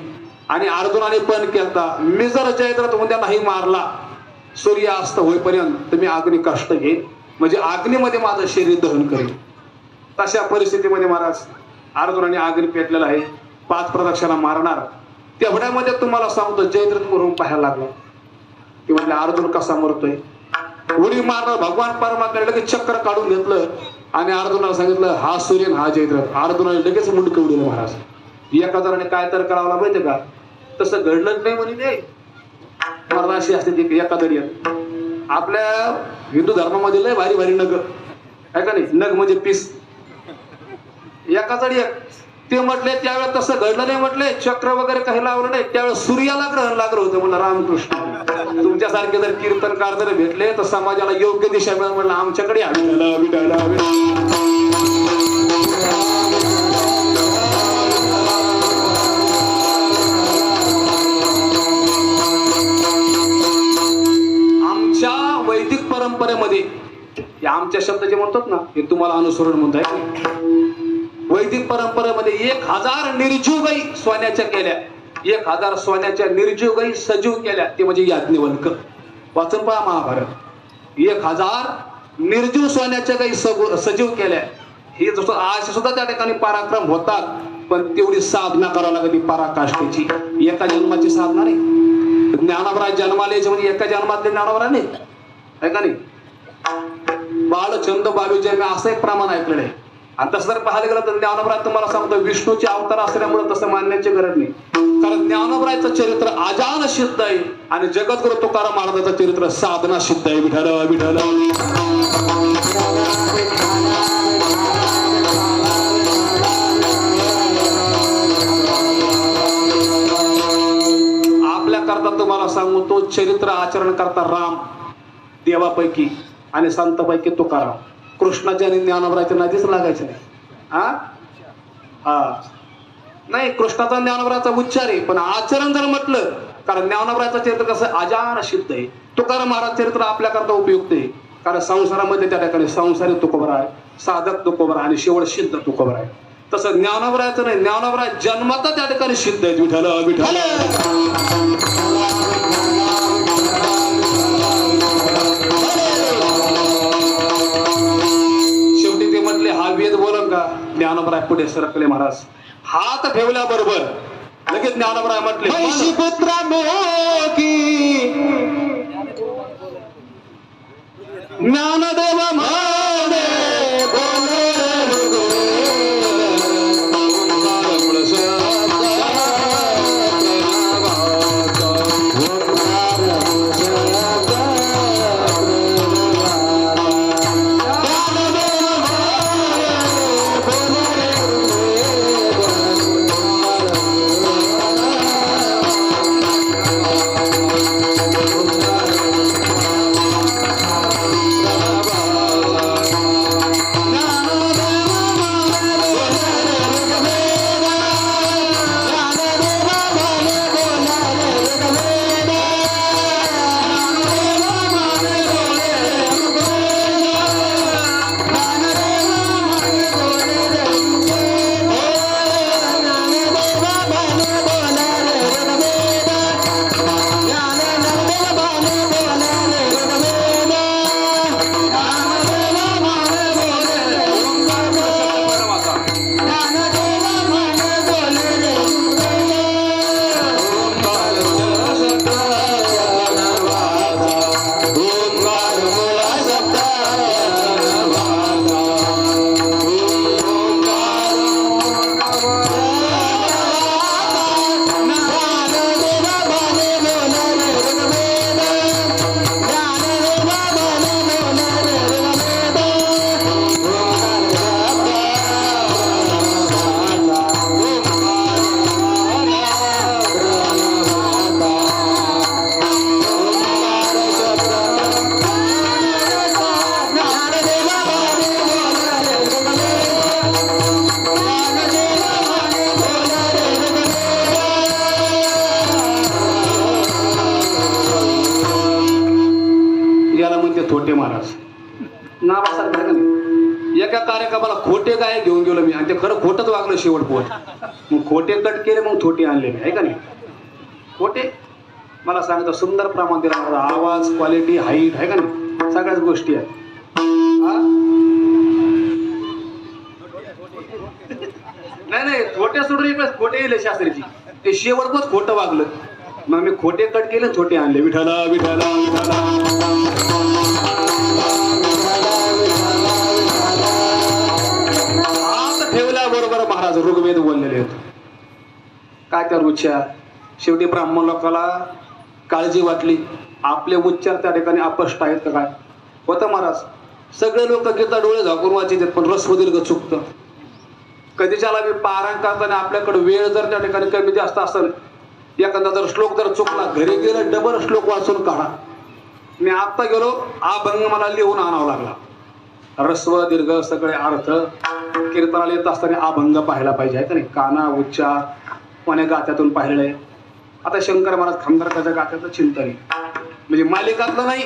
आणि अर्जुनाने पण केलता मी जर जयद्रथ उद्या नाही मारला सूर्यास्त होईपर्यंत तर मी अग्नी कष्ट घेईन, म्हणजे अग्नीमध्ये माझं शरीर दहन करेन. तशा परिस्थितीमध्ये महाराज अर्जुनाने अग्नी पेटलेला आहे, 5 प्रदक्षिणा मारणार. तेवढ्यामध्ये तुम्हाला सांगतो जयद्रथ मरून पाहायला लागला. ते म्हटलं अर्जुन कसा मरतोय, उडी मारणार. भगवान परमात्म्याने लगेच चक्र काढून घेतलं आणि अर्जुनाला सांगितलं हा सूर्य हा जयद्रथ. अर्जुनाने लगेच मुंडकं उडवलं महाराज. एका जणाने काय तर करावं माहितीये का, तसं घडलंच नाही म्हणे. ते अशी असते ती एका दर्यात. आपल्या हिंदू धर्मामध्ये लय भारी भारी नग आहे का नाही, नग म्हणजे पीस एका जडी. ते म्हटले त्यावेळेस तसं घडलं नाही, म्हटले चक्र वगैरे काही लावलं नाही. त्यावेळेस सूर्याला ग्रहण लागलं होतं. म्हणलं रामकृष्ण तुमच्यासारखे जर कीर्तनकार जर भेटले तर समाजाला योग्य दिशा मिळेल. म्हणलं आमच्याकडे आमच्या वैदिक परंपरेमध्ये आमच्या शब्द जे म्हणतात ना हे तुम्हाला अनुसरण म्हणताय. वैदिक परंपरेमध्ये 1000 निर्जीव गाई सोन्याच्या केल्या, 1000 सोन्याच्या निर्जीव गाई सजीव केल्या, ते म्हणजे याज्ञवल्क. वाचून पहा महाभारत. 1000 निर्जीव सोन्याच्या गाई सजीव केल्या. हे जसं आज सुद्धा त्या ठिकाणी पराक्रम होतात, पण तेवढी साधना करावी लागली पराकाष्ठेची. एका जन्माची साधना नाही. ज्ञानोबराय जन्माला यायचे म्हणजे एका जन्मातले ज्ञानोबराय नाही, आहे का नाही. बाळचंद 22 जन्म असं एक प्रमाण ऐकलेलं आहे. आणि तसं जर पाहायला गेलं तर ज्ञानोबराय तुम्हाला सांगतो विष्णूचे अवतार असल्यामुळे तसं मानण्याची गरज नाही. कारण ज्ञानोबरायचं चरित्र अजान सिद्ध आहे आणि जगद्गुरु तुकाराम महाराजांचं चरित्र साधना सिद्ध आहे. विठ्ठल विठ्ठल. चरित्र आचरण करता राम देवापैकी आणि संतांपैकी तुकाराम. कृष्णाच्या आणि ज्ञानोबराच्या नदीच लागायचं नाही. हा नाही, कृष्णाचा ज्ञानोबराचा उच्चार आहे, पण आचरण जर म्हटलं, कारण ज्ञानोबराचं चरित्र कसं अजान सिद्ध आहे. तुकाराम महाराज चरित्र आपल्याकरता उपयुक्त आहे, कारण संसारामध्ये त्या ठिकाणी संसारी तुकोबरा आहे, साधक तुकोबरा आणि शेवट सिद्ध तुकोबरा आहे. तसं ज्ञानोबराचं नाही, ज्ञानोबरा जन्मात त्या ठिकाणी सिद्ध आहे. विठ्ठल विठ्ठल शेवटी ते म्हटले, हा वेद बोलन का? ज्ञानोबराय पुढे सरकले महाराज. हात ठेवल्याबरोबर लगेच ज्ञानोबराय म्हटले, पुत्र ज्ञानदेव म्हणे खोटे महाराज नावासारखं आहे का नाही. एका कार्यक्रमाला खोटे काय घेऊन गेलो मी आणि ते खरं खोटंच वागलं शेवट पोट. मग खोटे कट केले, मग थोटे आणले मी, आहे का नाही. खोटे मला सांगतो सुंदर प्रमाण दिला, आवाज क्वालिटी हाईट आहे का नाही, सगळ्याच गोष्टी आहेत. नाही नाही खोटे सोडून इकडे खोटे येईल शास्त्रीची, ते शेवटच खोटं वागलं. मग मी खोटे कट केले, छोटे आणले. विठाला विठाला विठाला ठेवल्याबरोबर महाराज ऋग्वेद बोललेले होते. काय त्या उच्चार शेवटी ब्राह्मण लोकाला काळजी वाटली, आपले उच्चार त्या ठिकाणी अपष्ट आहेत का काय होतं महाराज. सगळे लोक गीता डोळे झाकून वाचित, पण रस्व दीर्घ चुकतं. कधीच्याला मी पारायण करताना आपल्याकडे वेळ जर त्या ठिकाणी कमी जास्त असेल, एखादा जर श्लोक जर चुकला, घरी गेलं डबल श्लोक वाचून काढा. मी आत्ता गेलो, अभंग मला लिहून आणावा लागला. रस्व दीर्घ सगळे अर्थ कीर्तनाला येत असताना अभंग पाहायला पाहिजे, आहे का नाही. काना उच्चार कोण्या गात्यातून पाहिलेलं आहे. आता शंकर महाराज खामदारकाच्या गात्याचं चिंतन आहे, म्हणजे मालिकातलं नाही,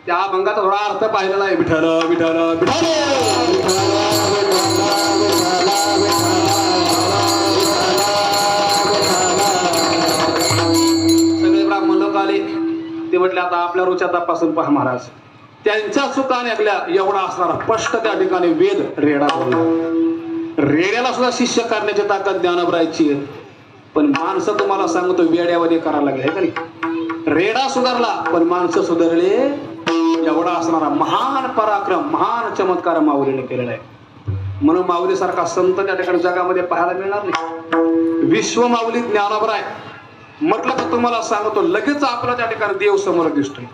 त्या अभंगाचा थोडा अर्थ पाहिलेला आहे. विठ्ठल विठ्ठल विठ्ठल सगळे ब्राह्मण लोक आले. ते म्हटले आता आपल्या रुच्या तपासून पहा महाराज. त्यांच्या चुकाने ऐकल्या एवढा असणारा स्पष्ट त्या ठिकाणी वेद रेडा बोलला. रेड्याला सुद्धा शिष्य करण्याची ताकद ज्ञानोबरायची आहे. पण माणसं तुम्हाला सांगतो वेड्यामध्ये करायला लागले, आहे का नाही. रेडा सुधारला पण माणसं सुधारले. एवढा असणारा महान पराक्रम, महान चमत्कार माऊलीने केलेला आहे. म्हणून माऊलीसारखा संत त्या ठिकाणी जगामध्ये पाहायला मिळणार नाही. विश्व माऊली ज्ञानोबराय म्हटलं तर तुम्हाला सांगतो लगेच आपला त्या ठिकाणी देव समोर दिसतोय.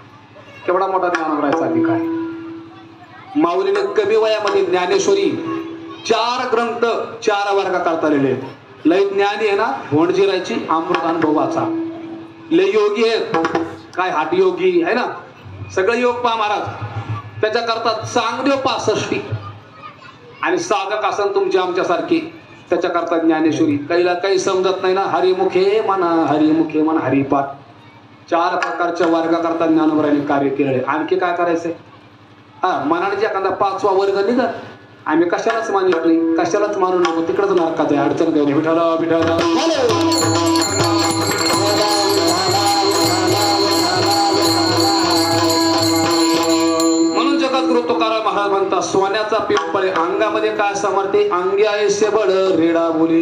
केवढा मोठा ज्ञानोबरायचा अधिकार. माऊलीने कमी वयामध्ये ज्ञानेश्वरी 4 ग्रंथ 4 वर्ग करता लिहिले. लय ज्ञानी आहे ना, भोंडजिरायची अमृतानुभव वाचा. लय योगी आहेत, काय हठयोगी आहे ना, सगळं योग पहा महाराज. त्याच्याकरता चांगदेव 65 आणि साधक असन तुमचे आमच्यासारखे, त्याच्याकरता ज्ञानेश्वरी. काही समजत नाही ना, हरिमुखे म्हणा हरिमुखे म्हणा हरिपाठ. 4 प्रकारच्या वर्गाकरता ज्ञानोबराने कार्य केले. आणखी काय करायचंय? हा, मनाने जे एखादा 5वा वर्ग निघत, आम्ही कशालाच मानित नाही, कशालाच मानू नको, तिकडच नरकात आहे. अडचण काही नाही. विठाला विठाला म्हणून जगद्गुरु तुकाराम महाराज म्हणतात, सोन्याचा पिंपळे अंगामध्ये काय समर्थे, अंगी आयसे बळ रेडा बोले.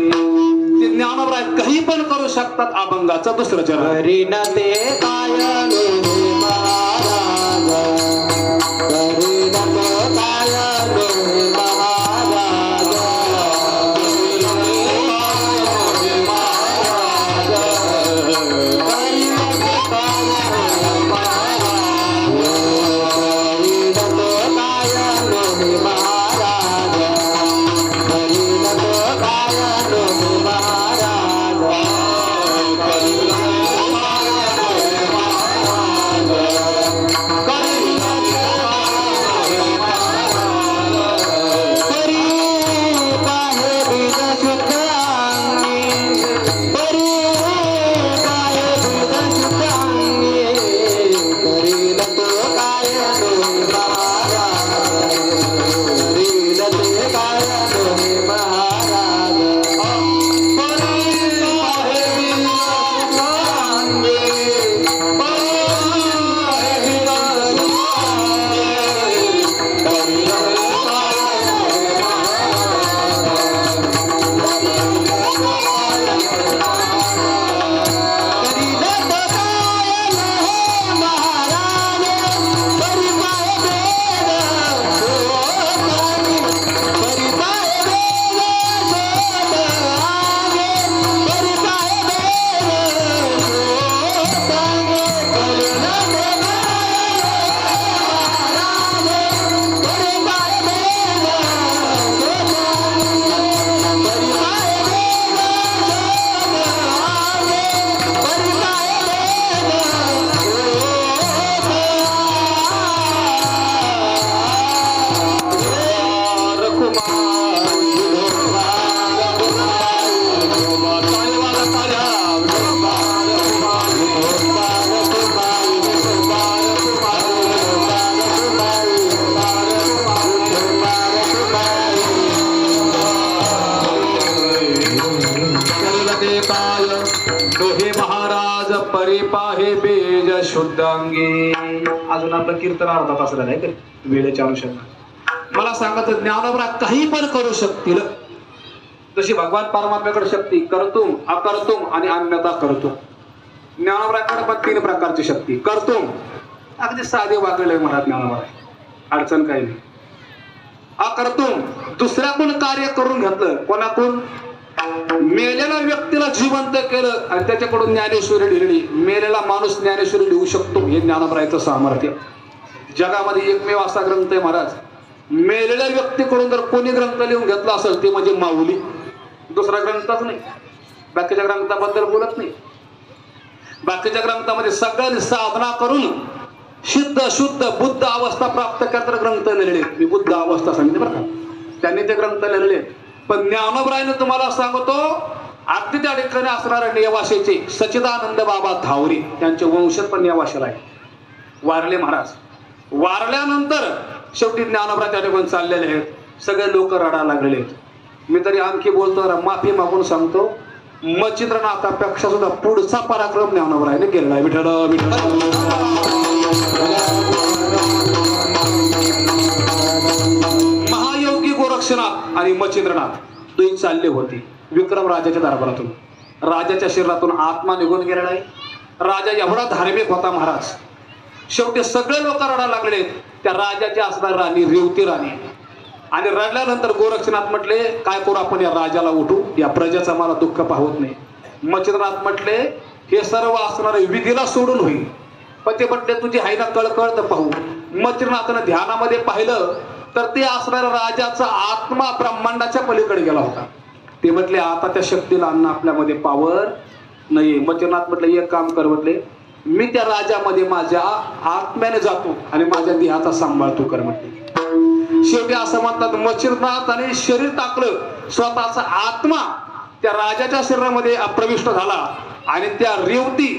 ते ज्ञानोबराय काही पण करू शकतात. अभंगाचं दुसरं चरण. करीन ते काय लोहे महाराज, करीन तो काय लोहे महाराज, करीन लोहे महाराज, करीन तो काय लोहे महाराज, करीन तो काय लोहे महाराज, करीन तो काय लोहे महाराज, करीन परिपाहे बेज शुद्धांगी. अजून आपलं कीर्तन अर्धा तास नाही का वेळेच्या अनुषंगाने. मला सांगत ज्ञानोबरा काही पण करू शकतील. जशी भगवान परमात्म्याकडे शक्ती कर्तुम अकर्तुम आणि अन्यथा कर्तुम. ज्ञानोबराकडे पण 3 प्रकारची शक्ती. कर्तुम अगदी साधे वागले म्हणतात ज्ञानोबरा, अडचण काही नाही. अकर्तुम दुसऱ्याकडून कार्य करून घेतलं. कोणाकडून? मेलेल्या व्यक्तीला जिवंत केलं आणि त्याच्याकडून ज्ञानेश्वरी लिहिली. मेलेला माणूस ज्ञानेश्वरी लिहू शकतो, हे ज्ञानोबरायचं सामर्थ्य. जगामध्ये एकमेव असा ग्रंथ आहे महाराज, मेलेल्या व्यक्तीकडून जर कोणी ग्रंथ लिहून घेतला असेल ते म्हणजे माऊली. दुसरा ग्रंथच नाही. बाकीच्या ग्रंथाबद्दल बोलत नाही. बाकीच्या ग्रंथामध्ये सगळ्यांनी साधना करून सिद्ध शुद्ध बुद्ध अवस्था प्राप्त करता ग्रंथ लिहिले. मी बुद्ध अवस्था सांगितले बरं का, त्यांनी ते ग्रंथ लिहिले. पण ज्ञानोबरायने तुम्हाला सांगतो, अगदी त्या ठिकाणी असणारे नेवासेचे सच्चिदानंद बाबा धावरे त्यांचे वंशज पण नेवासेला आहे. वारले महाराज. वारल्यानंतर शेवटी ज्ञानोबराय त्या ठिकाणी चाललेले आहेत. सगळे लोक रडायला लागलेले आहेत. मी तरी आणखी बोलतो, माफी मागून सांगतो, मच्छिंद्रनाथापेक्षा सुद्धा पुढचा पराक्रम ज्ञानोबरायने केलेला आहे. विठ्ठल विठ्ठल. महायोगी गोरक्षनाथ आणि मच्छिंद्रनाथ दोन चालले होते विक्रम राजाच्या दरबारातून. राजाच्या शरीरातून आत्मा निघून गेलेला आहे. राजा एवढा धार्मिक होता महाराज. शेवटी सगळे लोक रडायला लागले. त्या राजाची असणार राणी रेवती राणी. आणि रडल्यानंतर गोरक्षनाथ म्हटले, काय करू आपण या राजाला उठू, या प्रजेचं मला दुःख पाहत नाही. मच्छिंद्रनाथ म्हटले, हे सर्व असणारे विधीला सोडून होईल. पण ते म्हटले, तुझी हाय ना कळकळ तर पाहू. मच्छिंद्रनाथानं ध्यानामध्ये पाहिलं तर ते असणाऱ्या राजाचा आत्मा ब्रह्मांडाच्या पलीकडे गेला होता. ते म्हटले, आता त्या शक्तीला अन्न आपल्यामध्ये पावर नाही. मच्छिंद्रनाथ म्हटले, एक काम कर, म्हटले मी त्या राजामध्ये माझ्या आत्म्याने जातो आणि माझ्या देहाचा सांभाळ तू कर म्हटले. शेवटी असं म्हणतात मच्छिंद्रनाथ आणि शरीर टाकलं, स्वतःचा आत्मा त्या राजाच्या शरीरामध्ये प्रविष्ट झाला आणि त्या रेवती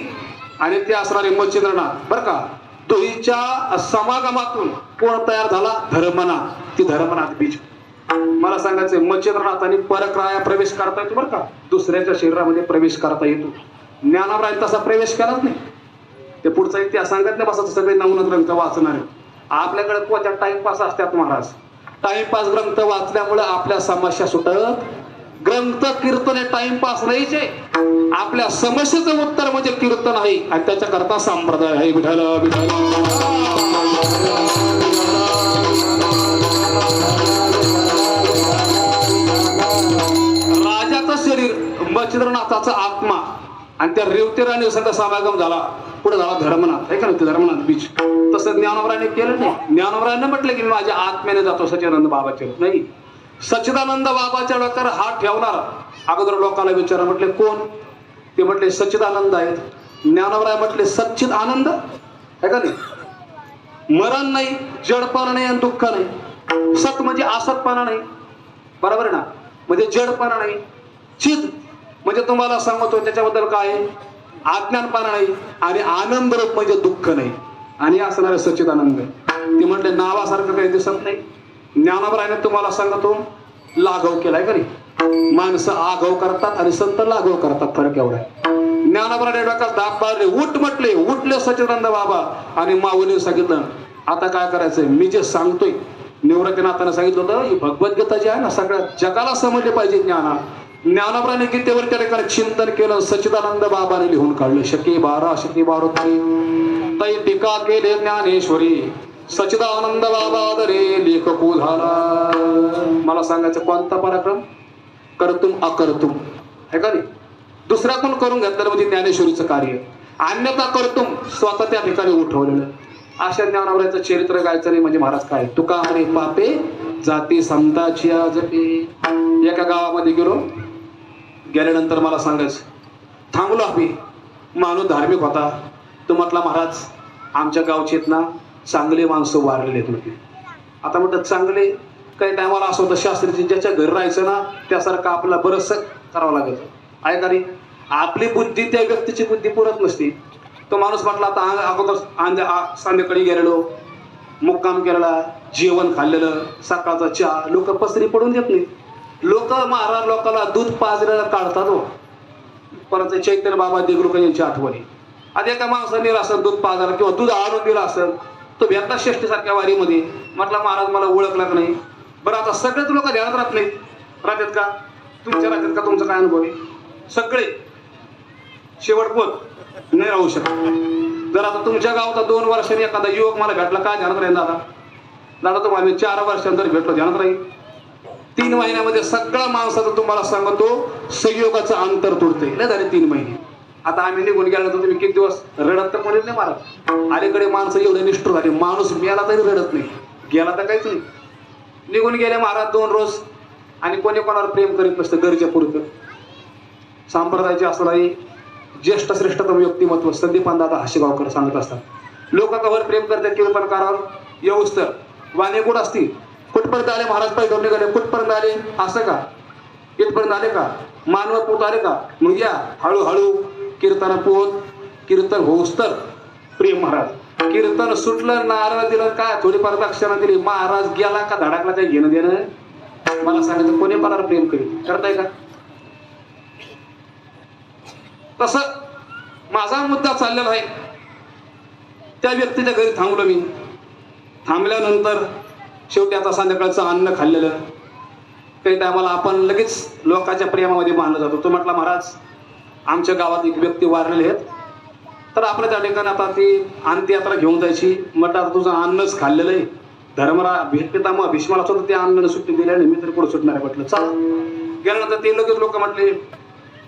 आणि ते असणारे मच्छिंद्रनाथ बरं का, दोहीच्या समागमातून कोण तयार झाला? धर्मनाथ. ती धर्मनाथ बीज. मला सांगायचंय मच्छिंद्रनाथांनी परक्राया प्रवेश करता येतो बरं का, दुसऱ्याच्या शरीरामध्ये प्रवेश करता येतो. ज्ञानावरांनी तसा प्रवेश केलाच नाही. ते पुढचा इतिहास सांगत नाही बसा, सगळे नवनच ग्रंथ वाचणारे. आपल्याकडे कोणत्या टाइमपास असतात महाराज. टाइमपास ग्रंथ वाचल्यामुळे आपल्या समस्या सुटत. ग्रंथ कीर्तन हे टाइमपास नाहीचे. आपल्या समस्येचं उत्तर म्हणजे कीर्तन आहे आणि त्याच्याकरता संप्रदाय आहे. विठ्ठल विठ्ठल. राजाचं शरीर, मच्छिंद्रनाथाचा आत्मा आणि त्या रेवतीराणी सगळं समागम झाला. पुढे झाला धर्मनाथ आहे का नाही, धर्मनाथ बीज. तसं ज्ञानोबराने केलं नाही. ज्ञानोबराने म्हटलं की मी माझ्या आत्म्याने जातो सच्चिदानंद बाबाच्या. नाही, सच्चिदानंद बाबाच्या डोक्यावर हात ठेवणार. अगोदर लोकांना विचारा, म्हटले कोण? ते म्हटले सच्चिदानंद आहेत. ज्ञानोबराय म्हटले सच्चिद आनंद आहे का नाही, मरण नाही, जडपणा नाही आणि दुःख नाही. सत म्हणजे असतपणा नाही, बरोबर आहे ना, म्हणजे जडपणा नाही. चिद म्हणजे तुम्हाला सांगतो त्याच्याबद्दल काय आहे, अज्ञानपणा नाही आणि आनंद रूप म्हणजे दुःख नाही. आणि असणारे सच्चिदानंद. ते म्हटले नावासारखं काही दिसत नाही. ज्ञानोबरायने तुम्हाला सांगतो लाघव केलाय का नाही. माणसं आघव करतात आणि संत लाघव करतात, फरक एवढा आहे. ज्ञानोबराने डोक्यात दाब मारले, उठ म्हटले. उठले सच्चिदानंद बाबा आणि माऊलीने सांगितलं आता काय करायचंय. मी जे सांगतोय निवृत्तीनाथाने सांगितलं होतं ही भगवद्गीता जी आहे ना सगळ्या जगाला समजले पाहिजे. ज्ञानोबराने गीतेवर त्या ठिकाणी चिंतन केलं. सच्चिदानंद बाबाने लिहून काढलं. शकी 12 शकी 12 तै टीका केले ज्ञानेश्वरी सच्चिदानंद बाबा दरे लेखको झाला. मला सांगायचं कोणता पराक्रम, करतुम अकर्तुम आहे का नाही. दुसऱ्या कोण करून घेतलं म्हणजे ज्ञानेश्वरीचं कार्य. अन्यथा करतुम स्वतः त्या ठिकाणी उठवलेलं. अशा ज्ञानोबराचं चरित्र गायचं नाही म्हणजे महाराज काय. तुका म्हणे पापे जाती संताची जपे. एका गावामध्ये गेल्यानंतर मला सांगायचं थांबलो आम्ही. माणूस धार्मिक होता. तो म्हटला महाराज आमच्या गावचे ना चांगले माणसं वारलेले आहेत म्हटले. आता म्हटलं चांगले काही टायमाला असं होतं शास्त्रीची ज्याच्या घरी राहायचं ना त्यासारखं आपल्याला बरंचसं करावं लागेल आहे का नाही. आपली बुद्धी त्या व्यक्तीची बुद्धी पुरत नसते. तो माणूस म्हटला आता अगोदर संध्याकाळी गेलेलो, मुक्काम केलेला, जेवण खाल्लेलं, सकाळचा चहा. लोक पसरी पडून देत नाही. लोक महाराज लोकांना दूध पाजलेलं काढतात हो. परत चैतन्य बाबा देगलूकर यांची आठवणी. आता एका माणसाने दिलं असेल दूध पाजायला किंवा दूध आणून दिलं असेल, तो भेटला षष्टीसारख्या वारीमध्ये. म्हटलं महाराज मला ओळखलं का नाही. बरं आता सगळेच लोक ध्यानात राहत नाहीत. राहतात का तुमच्या राज्यात का तुमचा काय अनुभव आहे. सगळे शेवटपोत नाही राहू शकत. जर आता तुमच्या गावात 2 वर्षांनी एखादा युवक मला भेटला काय ध्यानात राहील दादा. दादा तुम्हाला मी 4 वर्षांतर भेटलो ध्यानात राहील. 3 महिन्यामध्ये सगळ्या माणसाचं तुम्हाला सांगतो संयोगाचं अंतर तुटते. नाही झाले 3 महिने. आता आम्ही निघून गेल्यानंतर तुम्ही किती दिवस रडत तर कोणीच नाही महाराज. अलीकडे माणसं एवढे निष्ठुर झाले. माणूस मेला तरी रडत नाही, गेला तर काहीच नाही. निघून गेले महाराज 2 रोज आणि कोणी कोणावर प्रेम करीत नसतं गरजेपुरतं. संप्रदायाचे असणारी ज्येष्ठ श्रेष्ठतम व्यक्तिमत्व संदीपानदादा हाशीगावकर सांगत असतात. लोक कवर प्रेम करतात कीर्तनकारावर येऊच तर वाणे गुड असतील. कुठपर्यंत आले महाराज पाहिजे निघाले, कुठपर्यंत आले असं का, इथपर्यंत आले का, मानव पोत आले का. मग या हळूहळू कीर्तन पोत, कीर्तन होऊस तर प्रेम. महाराज कीर्तन सुटलं, नारळ दिलं, काय थोडीफार दक्षिणा दिली, महाराज गेला का धडाकला काही घेणं देणं. मला सांगायचं कोणी मला प्रेम करीत करताय का. तसं माझा मुद्दा चाललेला आहे. त्या व्यक्तीच्या घरी थांबलो मी. थांबल्यानंतर शेवटी आता संध्याकाळचं अन्न खाल्लेलं. काही टायमाला आपण लगेच लोकांच्या प्रेमामध्ये मानलं जातो. तो म्हटला महाराज आमच्या गावात एक व्यक्ती वारलेले आहेत, तर आपल्या त्या ठिकाणी आता ती अंत्ययात्रा घेऊन जायची. म्हटलं आता तुझं अन्नच खाल्लेलं आहे. पितामह भीष्माला सुद्धा ते अन्न सुट्टी दिल्याने मी तरी पुढे सुटणार आहे. म्हटलं चला. गेल्यानंतर ते लगेच लोक म्हटले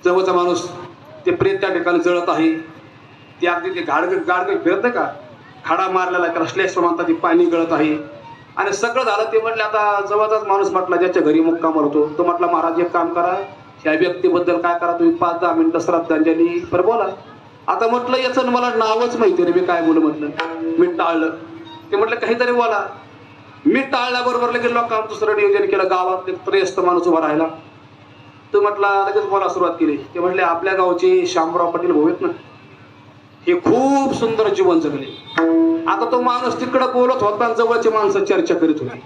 जवळचा माणूस ते प्रेत त्या ठिकाणी जळत आहे. ते अगदी ते गाडगे फिरत का, खाडा मारलेला त्याला श्लेष म्हणतात, ते पाणी गळत आहे. आणि सगळं झालं. ते म्हटले आता जवळचाच माणूस म्हटला ज्याच्या घरी मुक्काम होतो, तो म्हटला महाराज एक काम करा, ह्या व्यक्तीबद्दल काय करा तुम्ही 5-10 मिनिटं श्रद्धांजली बरं बोला. आता म्हटलं याचं मला नावच माहिती नाही, मी काय बोलू म्हटलं. मी टाळलं. ते म्हटलं काहीतरी बोला. मी टाळल्याबरोबर लगेच लोकांना दुसरं नियोजन केलं. गावात एक त्रयस्थ माणूस उभा राहिला. तो म्हटला लगेच बोला सुरुवात केली. ते म्हटले आपल्या गावचे शामराव पाटील भाऊ आहेत ना, हे खूप सुंदर जीवन जगले. आता तो माणूस तिकडं बोलत होता, जवळची माणसं चर्चा करीत होती.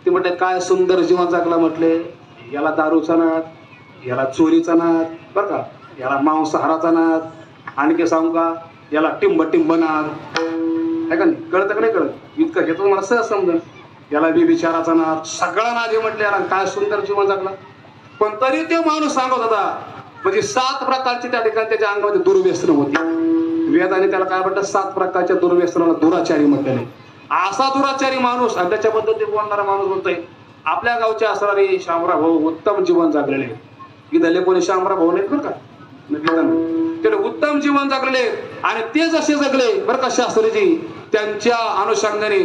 ते म्हटले काय सुंदर जीवन जगला म्हटले. याला दारूचा नाद, याला चोरीचा नाद, बरं का, याला मांसाहाराचा नाद, आणखी सांगू का, याला टिंब नाद आहे का नाही, कळतं का नाही कळत, इतकं हे तर मला सहज समजा. याला बिचाराचा नाद, सगळा नाद हे म्हटले. याला काय सुंदर जीवन जगला. पण तरी ते माणूस सांगत होता म्हणजे 7 प्रकारची त्या ठिकाणी त्याच्या अंगामध्ये दुर्व्यसनं होती. वेदाने त्याला काय म्हटलं, 7 प्रकारच्या दुर्व्यसनाला दुराचारी म्हटलेले. असा दुराचारी माणूस आणि त्याच्याबद्दल ते बोलणारा माणूस बोलतोय आपल्या गावचे असणारे शामराव भाऊ उत्तम जीवन जगलेले. इथले कोणी शामराव भाऊ नाहीत बरं का, त्याने उत्तम जीवन जगलेले. आणि ते जसे जगले बरं का शास्त्रीजी, त्यांच्या अनुषंगाने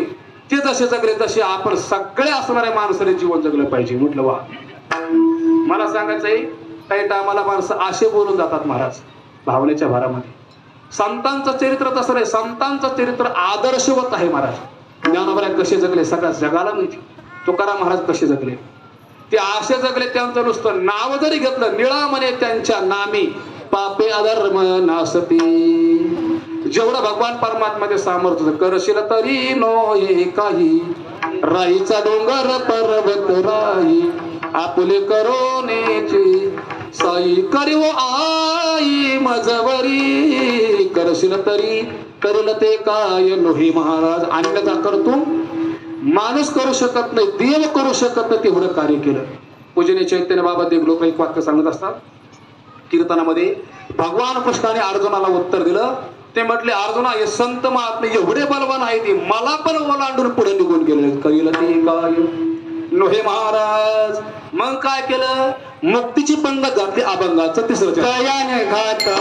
ते जसे जगले तसे आपण सगळे असणाऱ्या माणसाने जीवन जगलं पाहिजे. म्हटलं वा. मला सांगायचंय काही टायमाला माणसं असे बोलून जातात महाराज भावनेच्या भारामध्ये. संतांचं चरित्र तसं नाही, संतांचं चरित्र आदर्शवत आहे महाराज. ज्ञानोबा कसे जगले सगळ्या जगाला माहिती. तुकाराम महाराज कसे जगले, ते असे जगले. त्यांचं नुसतं नाव जरी घेतलं, निळा म्हणे त्यांच्या नामी पापे अधर्म नासती. जेवढं भगवान परमात्म्याचे सामर्थ्य करशील तरी नो हे काही, राईचा डोंगर पर्वत राई आपुले करोनेची साई करीव आई मजवरी. करशील तरी करेल ते काय नोहे महाराज. अन्यथा करतो माणूस करू शकत नाही, देव करू शकत नाही तेवढं कार्य केलं. पूजनीय चैतन्य बाबा देवलोक एक वाक्य सांगत असतात कीर्तनामध्ये. भगवान कृष्णाने अर्जुनाला उत्तर दिलं. ते म्हटले अर्जुना हे संत महात्मे एवढे बलवान आहे ते मला पण ओलांडून पुढे निघून गेले. करील ते काय नोहे महाराज. मग काय केलं, मुक्तीची पंगत घातली. अभंगाचं 3रं तयाने घाता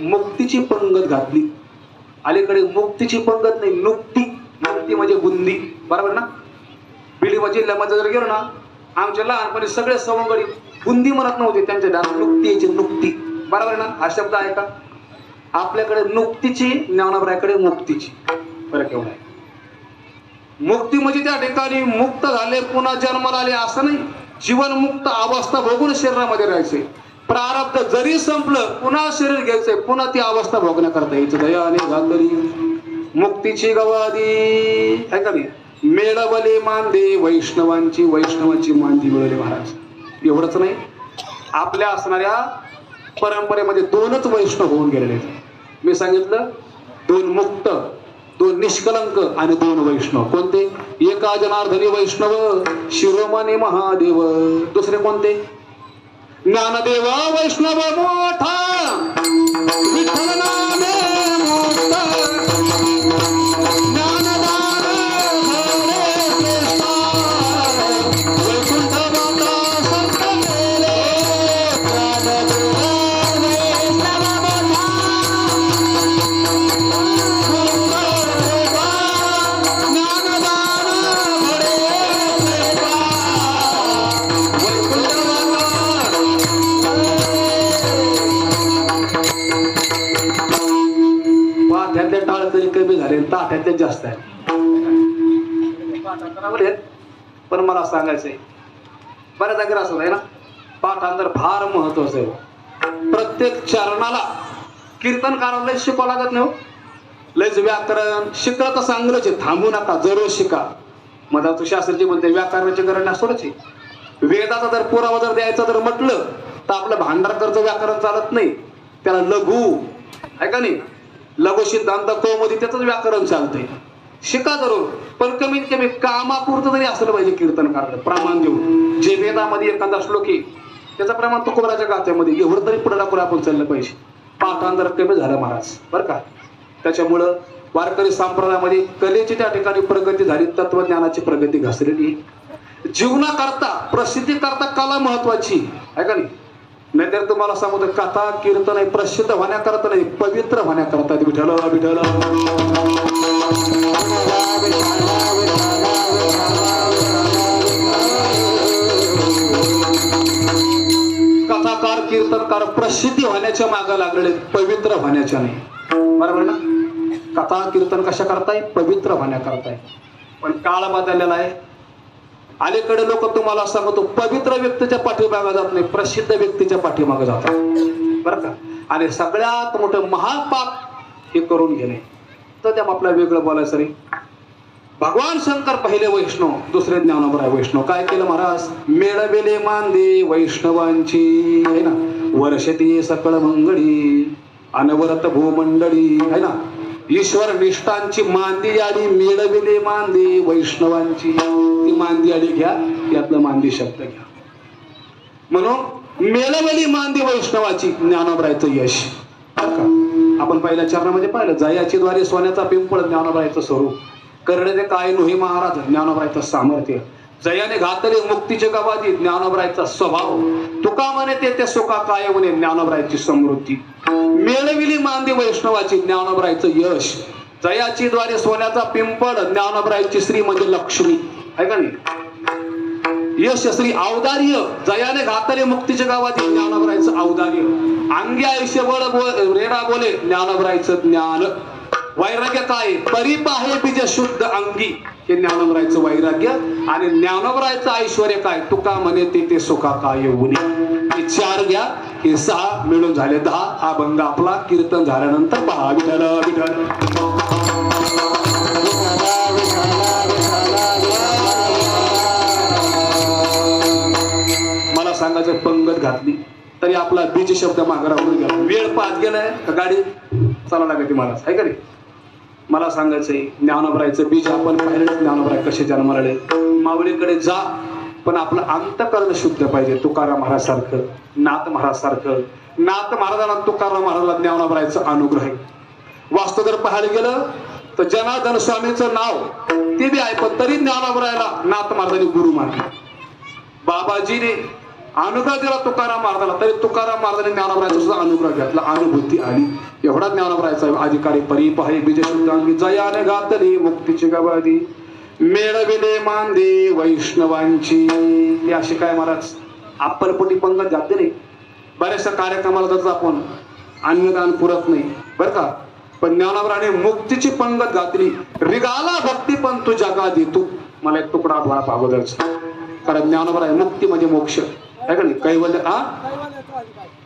मुक्तीची पंगत घातली. अलीकडे मुक्तीची पंगत नाही, नुक्ती. नुक्ती म्हणजे बुंदी, बरोबर ना. बिलीवा जिल्ह्यामध्ये जर गेलो ना, आमच्या लहानपणी सगळे सवंगडी बुंदी म्हणत नव्हते, त्यांच्या डान्स नुक्तीची नुक्ती, बरोबर ना. हा शब्द आहे का आपल्याकडे. नुक्तीची, ज्ञानोबराकडे मुक्तीची. फरक एवढा आहे. मुक्ती म्हणजे त्या ठिकाणी मुक्त झाले पुन्हा जन्माला आले असं नाही. जीवनमुक्त अवस्था बघून शरीरामध्ये राहायचे. प्रारब्ध जरी संपलं पुन्हा शरीर घ्यायचंय, पुन्हा ती अवस्था भोगण्याकरता यायचं. दयाने घातली मुक्तीची गवादी आहे का नाही. मेळवले मांदे वैष्णवांची मांदी मिळवली महाराज. एवढंच नाही, आपल्या असणाऱ्या परंपरेमध्ये 2च वैष्णव होऊन गेलेले आहेत. मी सांगितलं 2 मुक्त, 2 निष्कलंक आणि 2 वैष्णव. कोणते? एका जनार्दनी वैष्णव शिरोमणी महादेव. दुसरे कोणते? ज्ञानदेव वैष्णव मोठा विठ्ठल नामे मोठा ज्ञानदान घडे श्रेष्ठा वैकुंठ माता संत मेले ज्ञानदेव वैष्णव मोठा ज्ञानदान घडे श्रेष्ठा वैकुंठ पाठ्यातले टाळ तरी कमी झाले, ताट्यातले जास्त आहे. पाठांतरावर पण मला सांगायचंय बऱ्याच जागी असं आहे ना, पाठांतर फार महत्वाचं आहे. प्रत्येक चरणाला कीर्तनकाराला शिकवावं लागत नाही हो. लयच व्याकरण शिकलं तर चांगलंच आहे, थांबू नका, जरूर शिका. मधातू शास्त्रजी म्हणते व्याकरणाची गरज नसतोच आहे. वेदाचा जर पुरावा जर द्यायचा जर म्हटलं तर आपलं भांडारकरचं व्याकरण चालत नाही, त्याला लघु आहे का नाही, लघु सिद्धांत कौमुदी त्याचंच व्याकरण चालतंय. शिका जरूर, पण कमीत कमी कामापुरतं तरी असलं पाहिजे कीर्तनकार प्रमाण देऊन. जे वेदामध्ये एखादा श्लोक आहे त्याचं प्रमाण तुकोबराच्या गाथ्यामध्ये एवढं तरी पुढे पुढे आपण चाललं पाहिजे. पाठांतर कमी झालं महाराज बरं का. त्याच्यामुळं वारकरी संप्रदायामध्ये कलेची त्या ठिकाणी प्रगती झाली, तत्वज्ञानाची प्रगती घसरली. जीवनाकरता प्रसिद्धी करता कला महत्वाची आहे का नाही. नाहीतर तुम्हाला सांगतो कथा कीर्तन आहे प्रसिद्ध होण्याकरता नाही, पवित्र होण्याकरता. विठ्ठल विठ्ठल कथाकार कीर्तनकार प्रसिद्धी होण्याच्या मागे लागलेले, पवित्र होण्याच्या नाही. बरोबर ना. कथा कीर्तन कशा करताय, पवित्र होण्याकरताय. पण काळ बदललेला आहे. अलीकडे लोक तुम्हाला सांगतो पवित्र व्यक्तीच्या पाठीमागे जात नाही, प्रसिद्ध व्यक्तीच्या पाठीमागे जातात बरं का. आणि सगळ्यात मोठं महापाप हे करून घेणे. तर त्या आपल्याला वेगळं बोलायचं रे. भगवान शंकर पहिले वैष्णव, दुसरे ज्ञानोबा वैष्णव. काय केलं महाराज, मेळवेले मांदे वैष्णवांची आहे ना, वर्षती सकळ मंगळी अनवरत भूमंडळी आहे ना. ईश्वर निष्ठांची मांदी आली, मेळविले मांदे वैष्णवांची. ती मांदी आली घ्या, यातलं मांदी शब्द घ्या. म्हणून मेळवली मांदी वैष्णवाची, ज्ञानोबरायचं यश. आपण पहिल्या चरणामध्ये पाहिलं, जयाची द्वारे सोन्याचा पिंपळ ज्ञानोबरायचं स्वरूप. करणे ते काय नोही महाराज ज्ञानोबरायचं सामर्थ्य. जयाने घातले मुक्तीचे गवादी ज्ञानोबरायचा स्वभाव. तुका म्हणे ते सुखा काय म्हणे ज्ञानोबरायची समृद्धी. मेळविली मांदी वैष्णवाची ज्ञानोबरायचं यश. जयाची द्वारे सोन्याचा पिंपळ ज्ञानोबरायची श्री म्हणजे लक्ष्मी आहे का नाही. यश श्री औदार्य. जयाने घातले मुक्तीच्या गावात ज्ञानोबरायचं औदार्य. अंगी आयुष्य बळ रेडा बोले ज्ञानोबरायचं ज्ञान. वैराग्य काय, परिपाहे बीज शुद्ध अंगी हे ज्ञानोबरायचं वैराग्य. आणि ज्ञानोबरायचं ऐश्वर्य काय, तुका म्हणे ते सुखा काय उनी. हे 4 घ्या, हे 6 मिळून झाले 10. हा भंग आपला कीर्तन झाल्यानंतर पहा. विठ्ठल विठ्ठल मला सांगायचं, पंगत घातली तरी आपला बीज शब्द मागे राहून गेला. वेळ पाच गेलाय का गाडी चाला लागते मला आहे का नाही. मला सांगायचंय ज्ञानोबरायचं बीज आपण पाहिलं. ज्ञानोबराय कसे जन्माला आले. माऊलीकडे जा, पण आपलं अंतकरण शुद्ध पाहिजे. तुकाराम महाराज सारखं, नाथ महाराज सारखं. नाथ महाराजांना तुकाराम महाराजांना ज्ञानोबरायचं अनुग्रह आहे. वास्तव जर पाहायला गेलं तर जनार्दन स्वामीचं नाव ते बी आहे, पण तरी ज्ञानोबरायला नाथ महाराजांनी गुरु मानले. बाबाजीने अनुग्रह दिला तुकाराम महाराजांना, तरी तुकाराम महाराजांनी ज्ञानोबरायचा सुद्धा अनुग्रह घेतला. अनुभूती आली. एवढा ज्ञानोबरायचा अधिकारी परिपाहे बीज शुद्धांगी. जयाने घातली मुक्तीची गवादी मेळविले मांदे वैष्णवांची. हे असे काय महाराज आपलपोटी पंगत घातली नाही. बऱ्याचशा कार्यक्रमाला जात आपण अन्नदान पुरत नाही बरं का, पण ज्ञानोबराने मुक्तीची पंगत घातली. रिगाला भक्ती पण तू जगा देतो. मला एक तुकडा आठवणा अगोदरचा, कारण ज्ञानोबरा आहे मुक्ती म्हणजे मोक्ष आहे का नाही.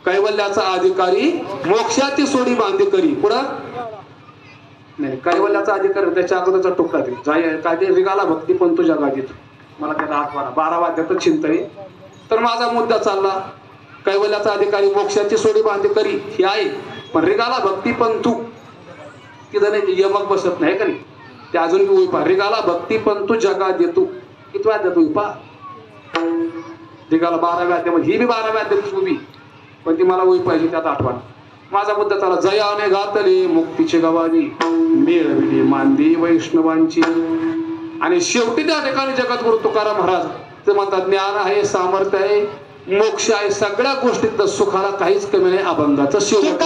कैवल्याचा अधिकारी मोक्षाची सोडी बांधे करी. पुढं नाही, कैवल्याचा अधिकारी त्याच्या अगोदरचा तुकडा दे काय ते रिगाला भक्ती पण तू जगा देतो. मला त्याचा आठवणा 12 वाद्यातच चिंता आहे. तर माझा मुद्दा चालला, कैवल्याचा अधिकारी मोक्षाची सोडी बांधे करी ही आहे, पण रिगाला भक्ती पण तू तिथं नाही यमक बसत नाही का नाही. ते अजून बी उभा रिगाला भक्ती पण तू जगा देतो. किती वाद्यात उभा रिगाला 12व्या अध्यामध्ये, ही बी 12व्या अध्यात उभी, पण ती मला उभी पाहिजे त्यात आठवण. माझा मुद्दा चालला, जयाने घातले मुक्तीचे गवादी मेळविले मांदी वैष्णवांची. आणि शेवटी त्या ठिकाणी जगद्गुरु तुकाराम महाराज ते म्हणतात, ज्ञान आहे, सामर्थ्य आहे, मोक्ष आहे, सगळ्या गोष्टीत सुखाला काहीच कमी नाही. अभंगाचं शेवट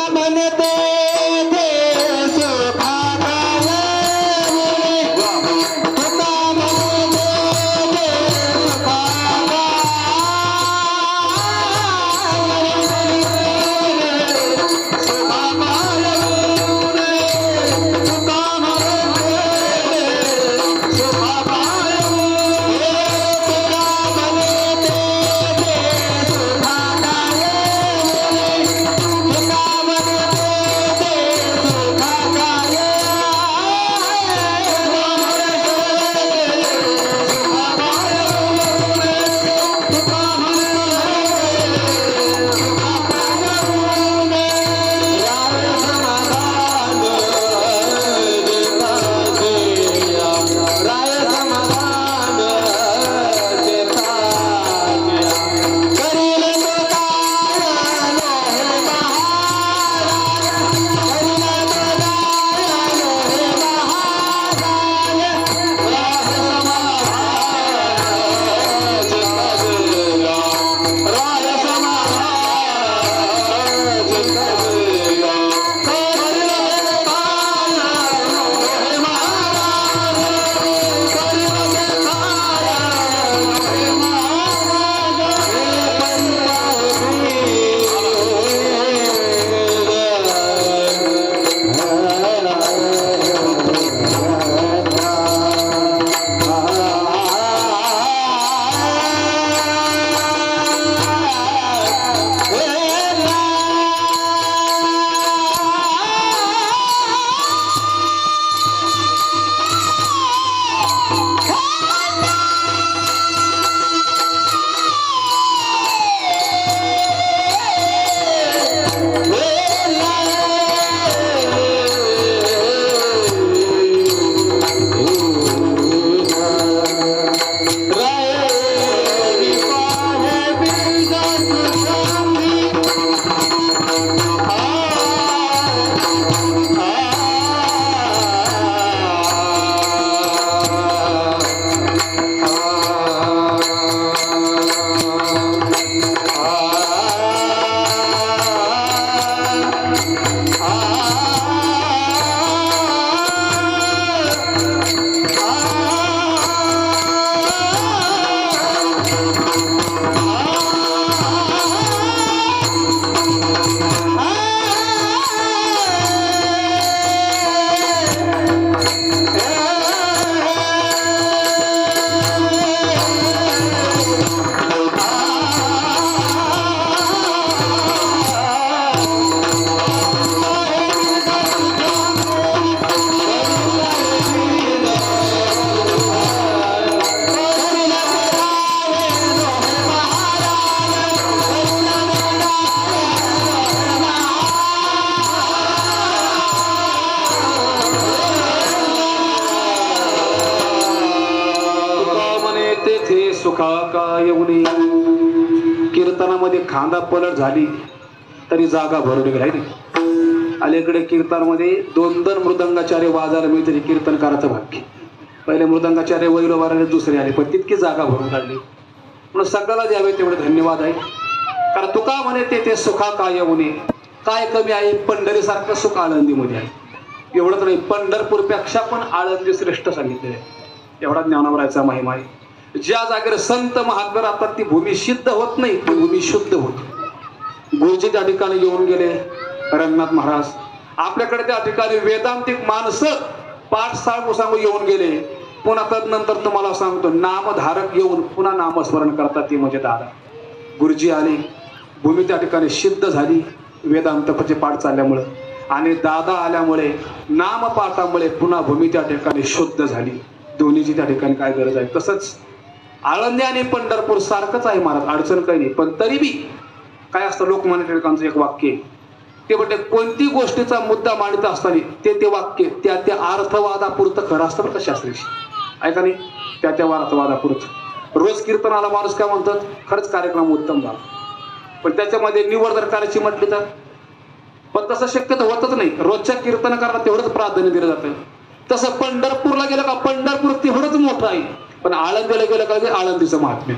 तेथे सुखा का येऊनी. कीर्तनामध्ये खांदा पलट झाली तरी जागा भरून गेली. अलीकडे कीर्तनामध्ये दोन मृदंगाचार्य वाजायला मिळते कीर्तनकाराचं भाग्य. पहिले मृदंगाचार्य वैलो वाराने दुसरे आले पण तितकी जागा भरून काढली. म्हणून सगळ्याला द्यावे तेवढे धन्यवाद आहे. कारण तुका म्हणे तेथे सुखा का येऊनी. काय कमी आहे, पंढरीसारखं सुख आळंदीमध्ये आहे. एवढंच नाही, पंढरपूरपेक्षा पण आळंदी श्रेष्ठ सांगितले. एवढा ज्ञानावरायचा महिमा आहे. ज्या जागेवर संत महात्मा राहतात ती भूमी सिद्ध होत नाही, ती भूमी शुद्ध होते. गुरुजी त्या ठिकाणी येऊन गेले. रंगनाथ महाराज आपल्याकडे त्या ठिकाणी वेदांतिक माणसं पाठ सांगू येऊन गेले. पुन्हा तदनंतर तुम्हाला सांगतो नामधारक येऊन पुन्हा नामस्मरण करतात, ती म्हणजे दादा. गुरुजी आले, भूमी त्या ठिकाणी सिद्ध झाली वेदांतचे पाठ चालल्यामुळं. आणि दादा आल्यामुळे नामपाठामुळे पुन्हा भूमी त्या ठिकाणी शुद्ध झाली. दोन्हीची त्या ठिकाणी काय गरज आहे. तसंच आळंदी आणि पंढरपूर सारखंच आहे महाराज, अडचण काही नाही. पण तरी बी काय असतं, लोकमान्य टिळकांचं एक वाक्य ते म्हणते, कोणती गोष्टीचा मुद्दा मांडत असताना ते वाक्य त्या अर्थवादापुरतं खरं असतं बरं का शास्त्रीशी. ऐका नाही, त्या अर्थवादापुरतं. रोज कीर्तनाला माणूस काय म्हणतात, खरंच कार्यक्रम उत्तम झाला, पण त्याच्यामध्ये निवड जर करायची म्हटली तर पण तसं शक्यतो होतच नाही. रोजच्या कीर्तनकाराला तेवढंच प्राधान्य दिलं जातं. तसं पंढरपूरला गेलं का पंढरपूर तेवढंच मोठं आहे, पण आळंदीला गेलं का आळंदीचं महात्म्य.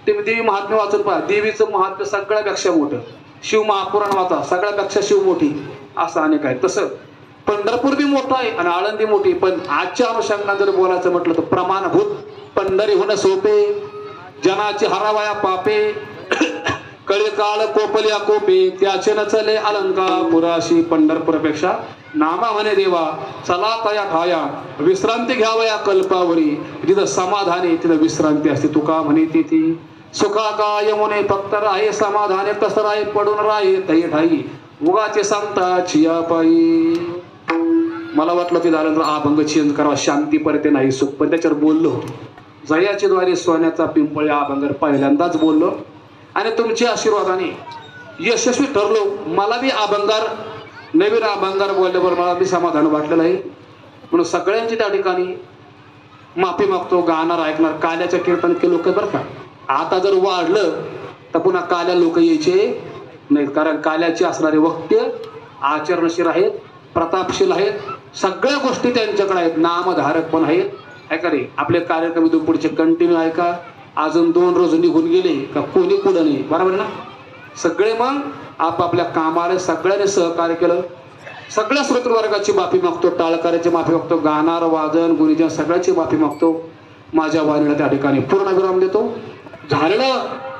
तुम्ही देवी महात्म्य वाचून पहा, देवीचं महात्म्य सगळ्यापेक्षा मोठं. शिव महापुराण वाचा, सगळ्यापेक्षा शिव मोठी, असं अनेक आहे. तसं पंढरपूर बी मोठं आहे आणि आळंदी मोठी. पण आजच्या अनुषंगाने जर बोलायचं म्हटलं तर प्रमाणभूत पंढरी होणं सोपे, जनाची हरावया पापे, कळे काळ कोपल्या कोपे, त्याचे न चले अलंकार पुराशी. पंढरपूरपेक्षा नामा म्हणे देवा चला तया ठाया, विश्रांती घ्यावया कल्पावरी. जिथं समाधानी तिथं विश्रांती असते. तुका म्हणे तिथे सुखा काय म्हणे फक्त राहे समाधाने, कसं राहे पडून राहे तई ठाई, उगाचे सांगता छिया पायी. मला वाटलं ते झालं तर अभंग चेंज करावा, शांती परते नाही सुख, पण त्याच्यावर बोललो. जयाचे द्वारे सोन्याचा पिंपळ अभंगर पहिल्यांदाच बोललो आणि तुमच्या आशीर्वादाने यशस्वी ठरलो. मला बी अभंगार नवीन अभंगार बोलल्यावर मला बी समाधान वाटलेलं आहे. म्हणून सगळ्यांची त्या ठिकाणी माफी मागतो. गाणार ऐकणार काल्याच्या कीर्तन के लोक बरं का, आता जर वाढलं तर पुन्हा काल्या लोक यायचे नाहीत. कारण काल्याचे असणारे वक्त्य आचरणशील आहेत, प्रतापशील आहेत, सगळ्या गोष्टी त्यांच्याकडे आहेत, नामधारक पण आहेत. ऐका रे, आपले कार्यक्रम इथून पुढचे कंटिन्यू ऐका. अजून 2 रोज निघून गेले का कोणी पुढं नाही, बरोबर ना. सगळे मग आपापल्या कामाला सगळ्यांनी सहकार्य केलं. सगळ्या श्रोतृवर्गाची माफी मागतो, टाळकऱ्याची माफी मागतो, गाणार वादन गुरुजन सगळ्याची माफी मागतो. माझ्या वाणीला त्या ठिकाणी पूर्ण विराम देतो. झालेलं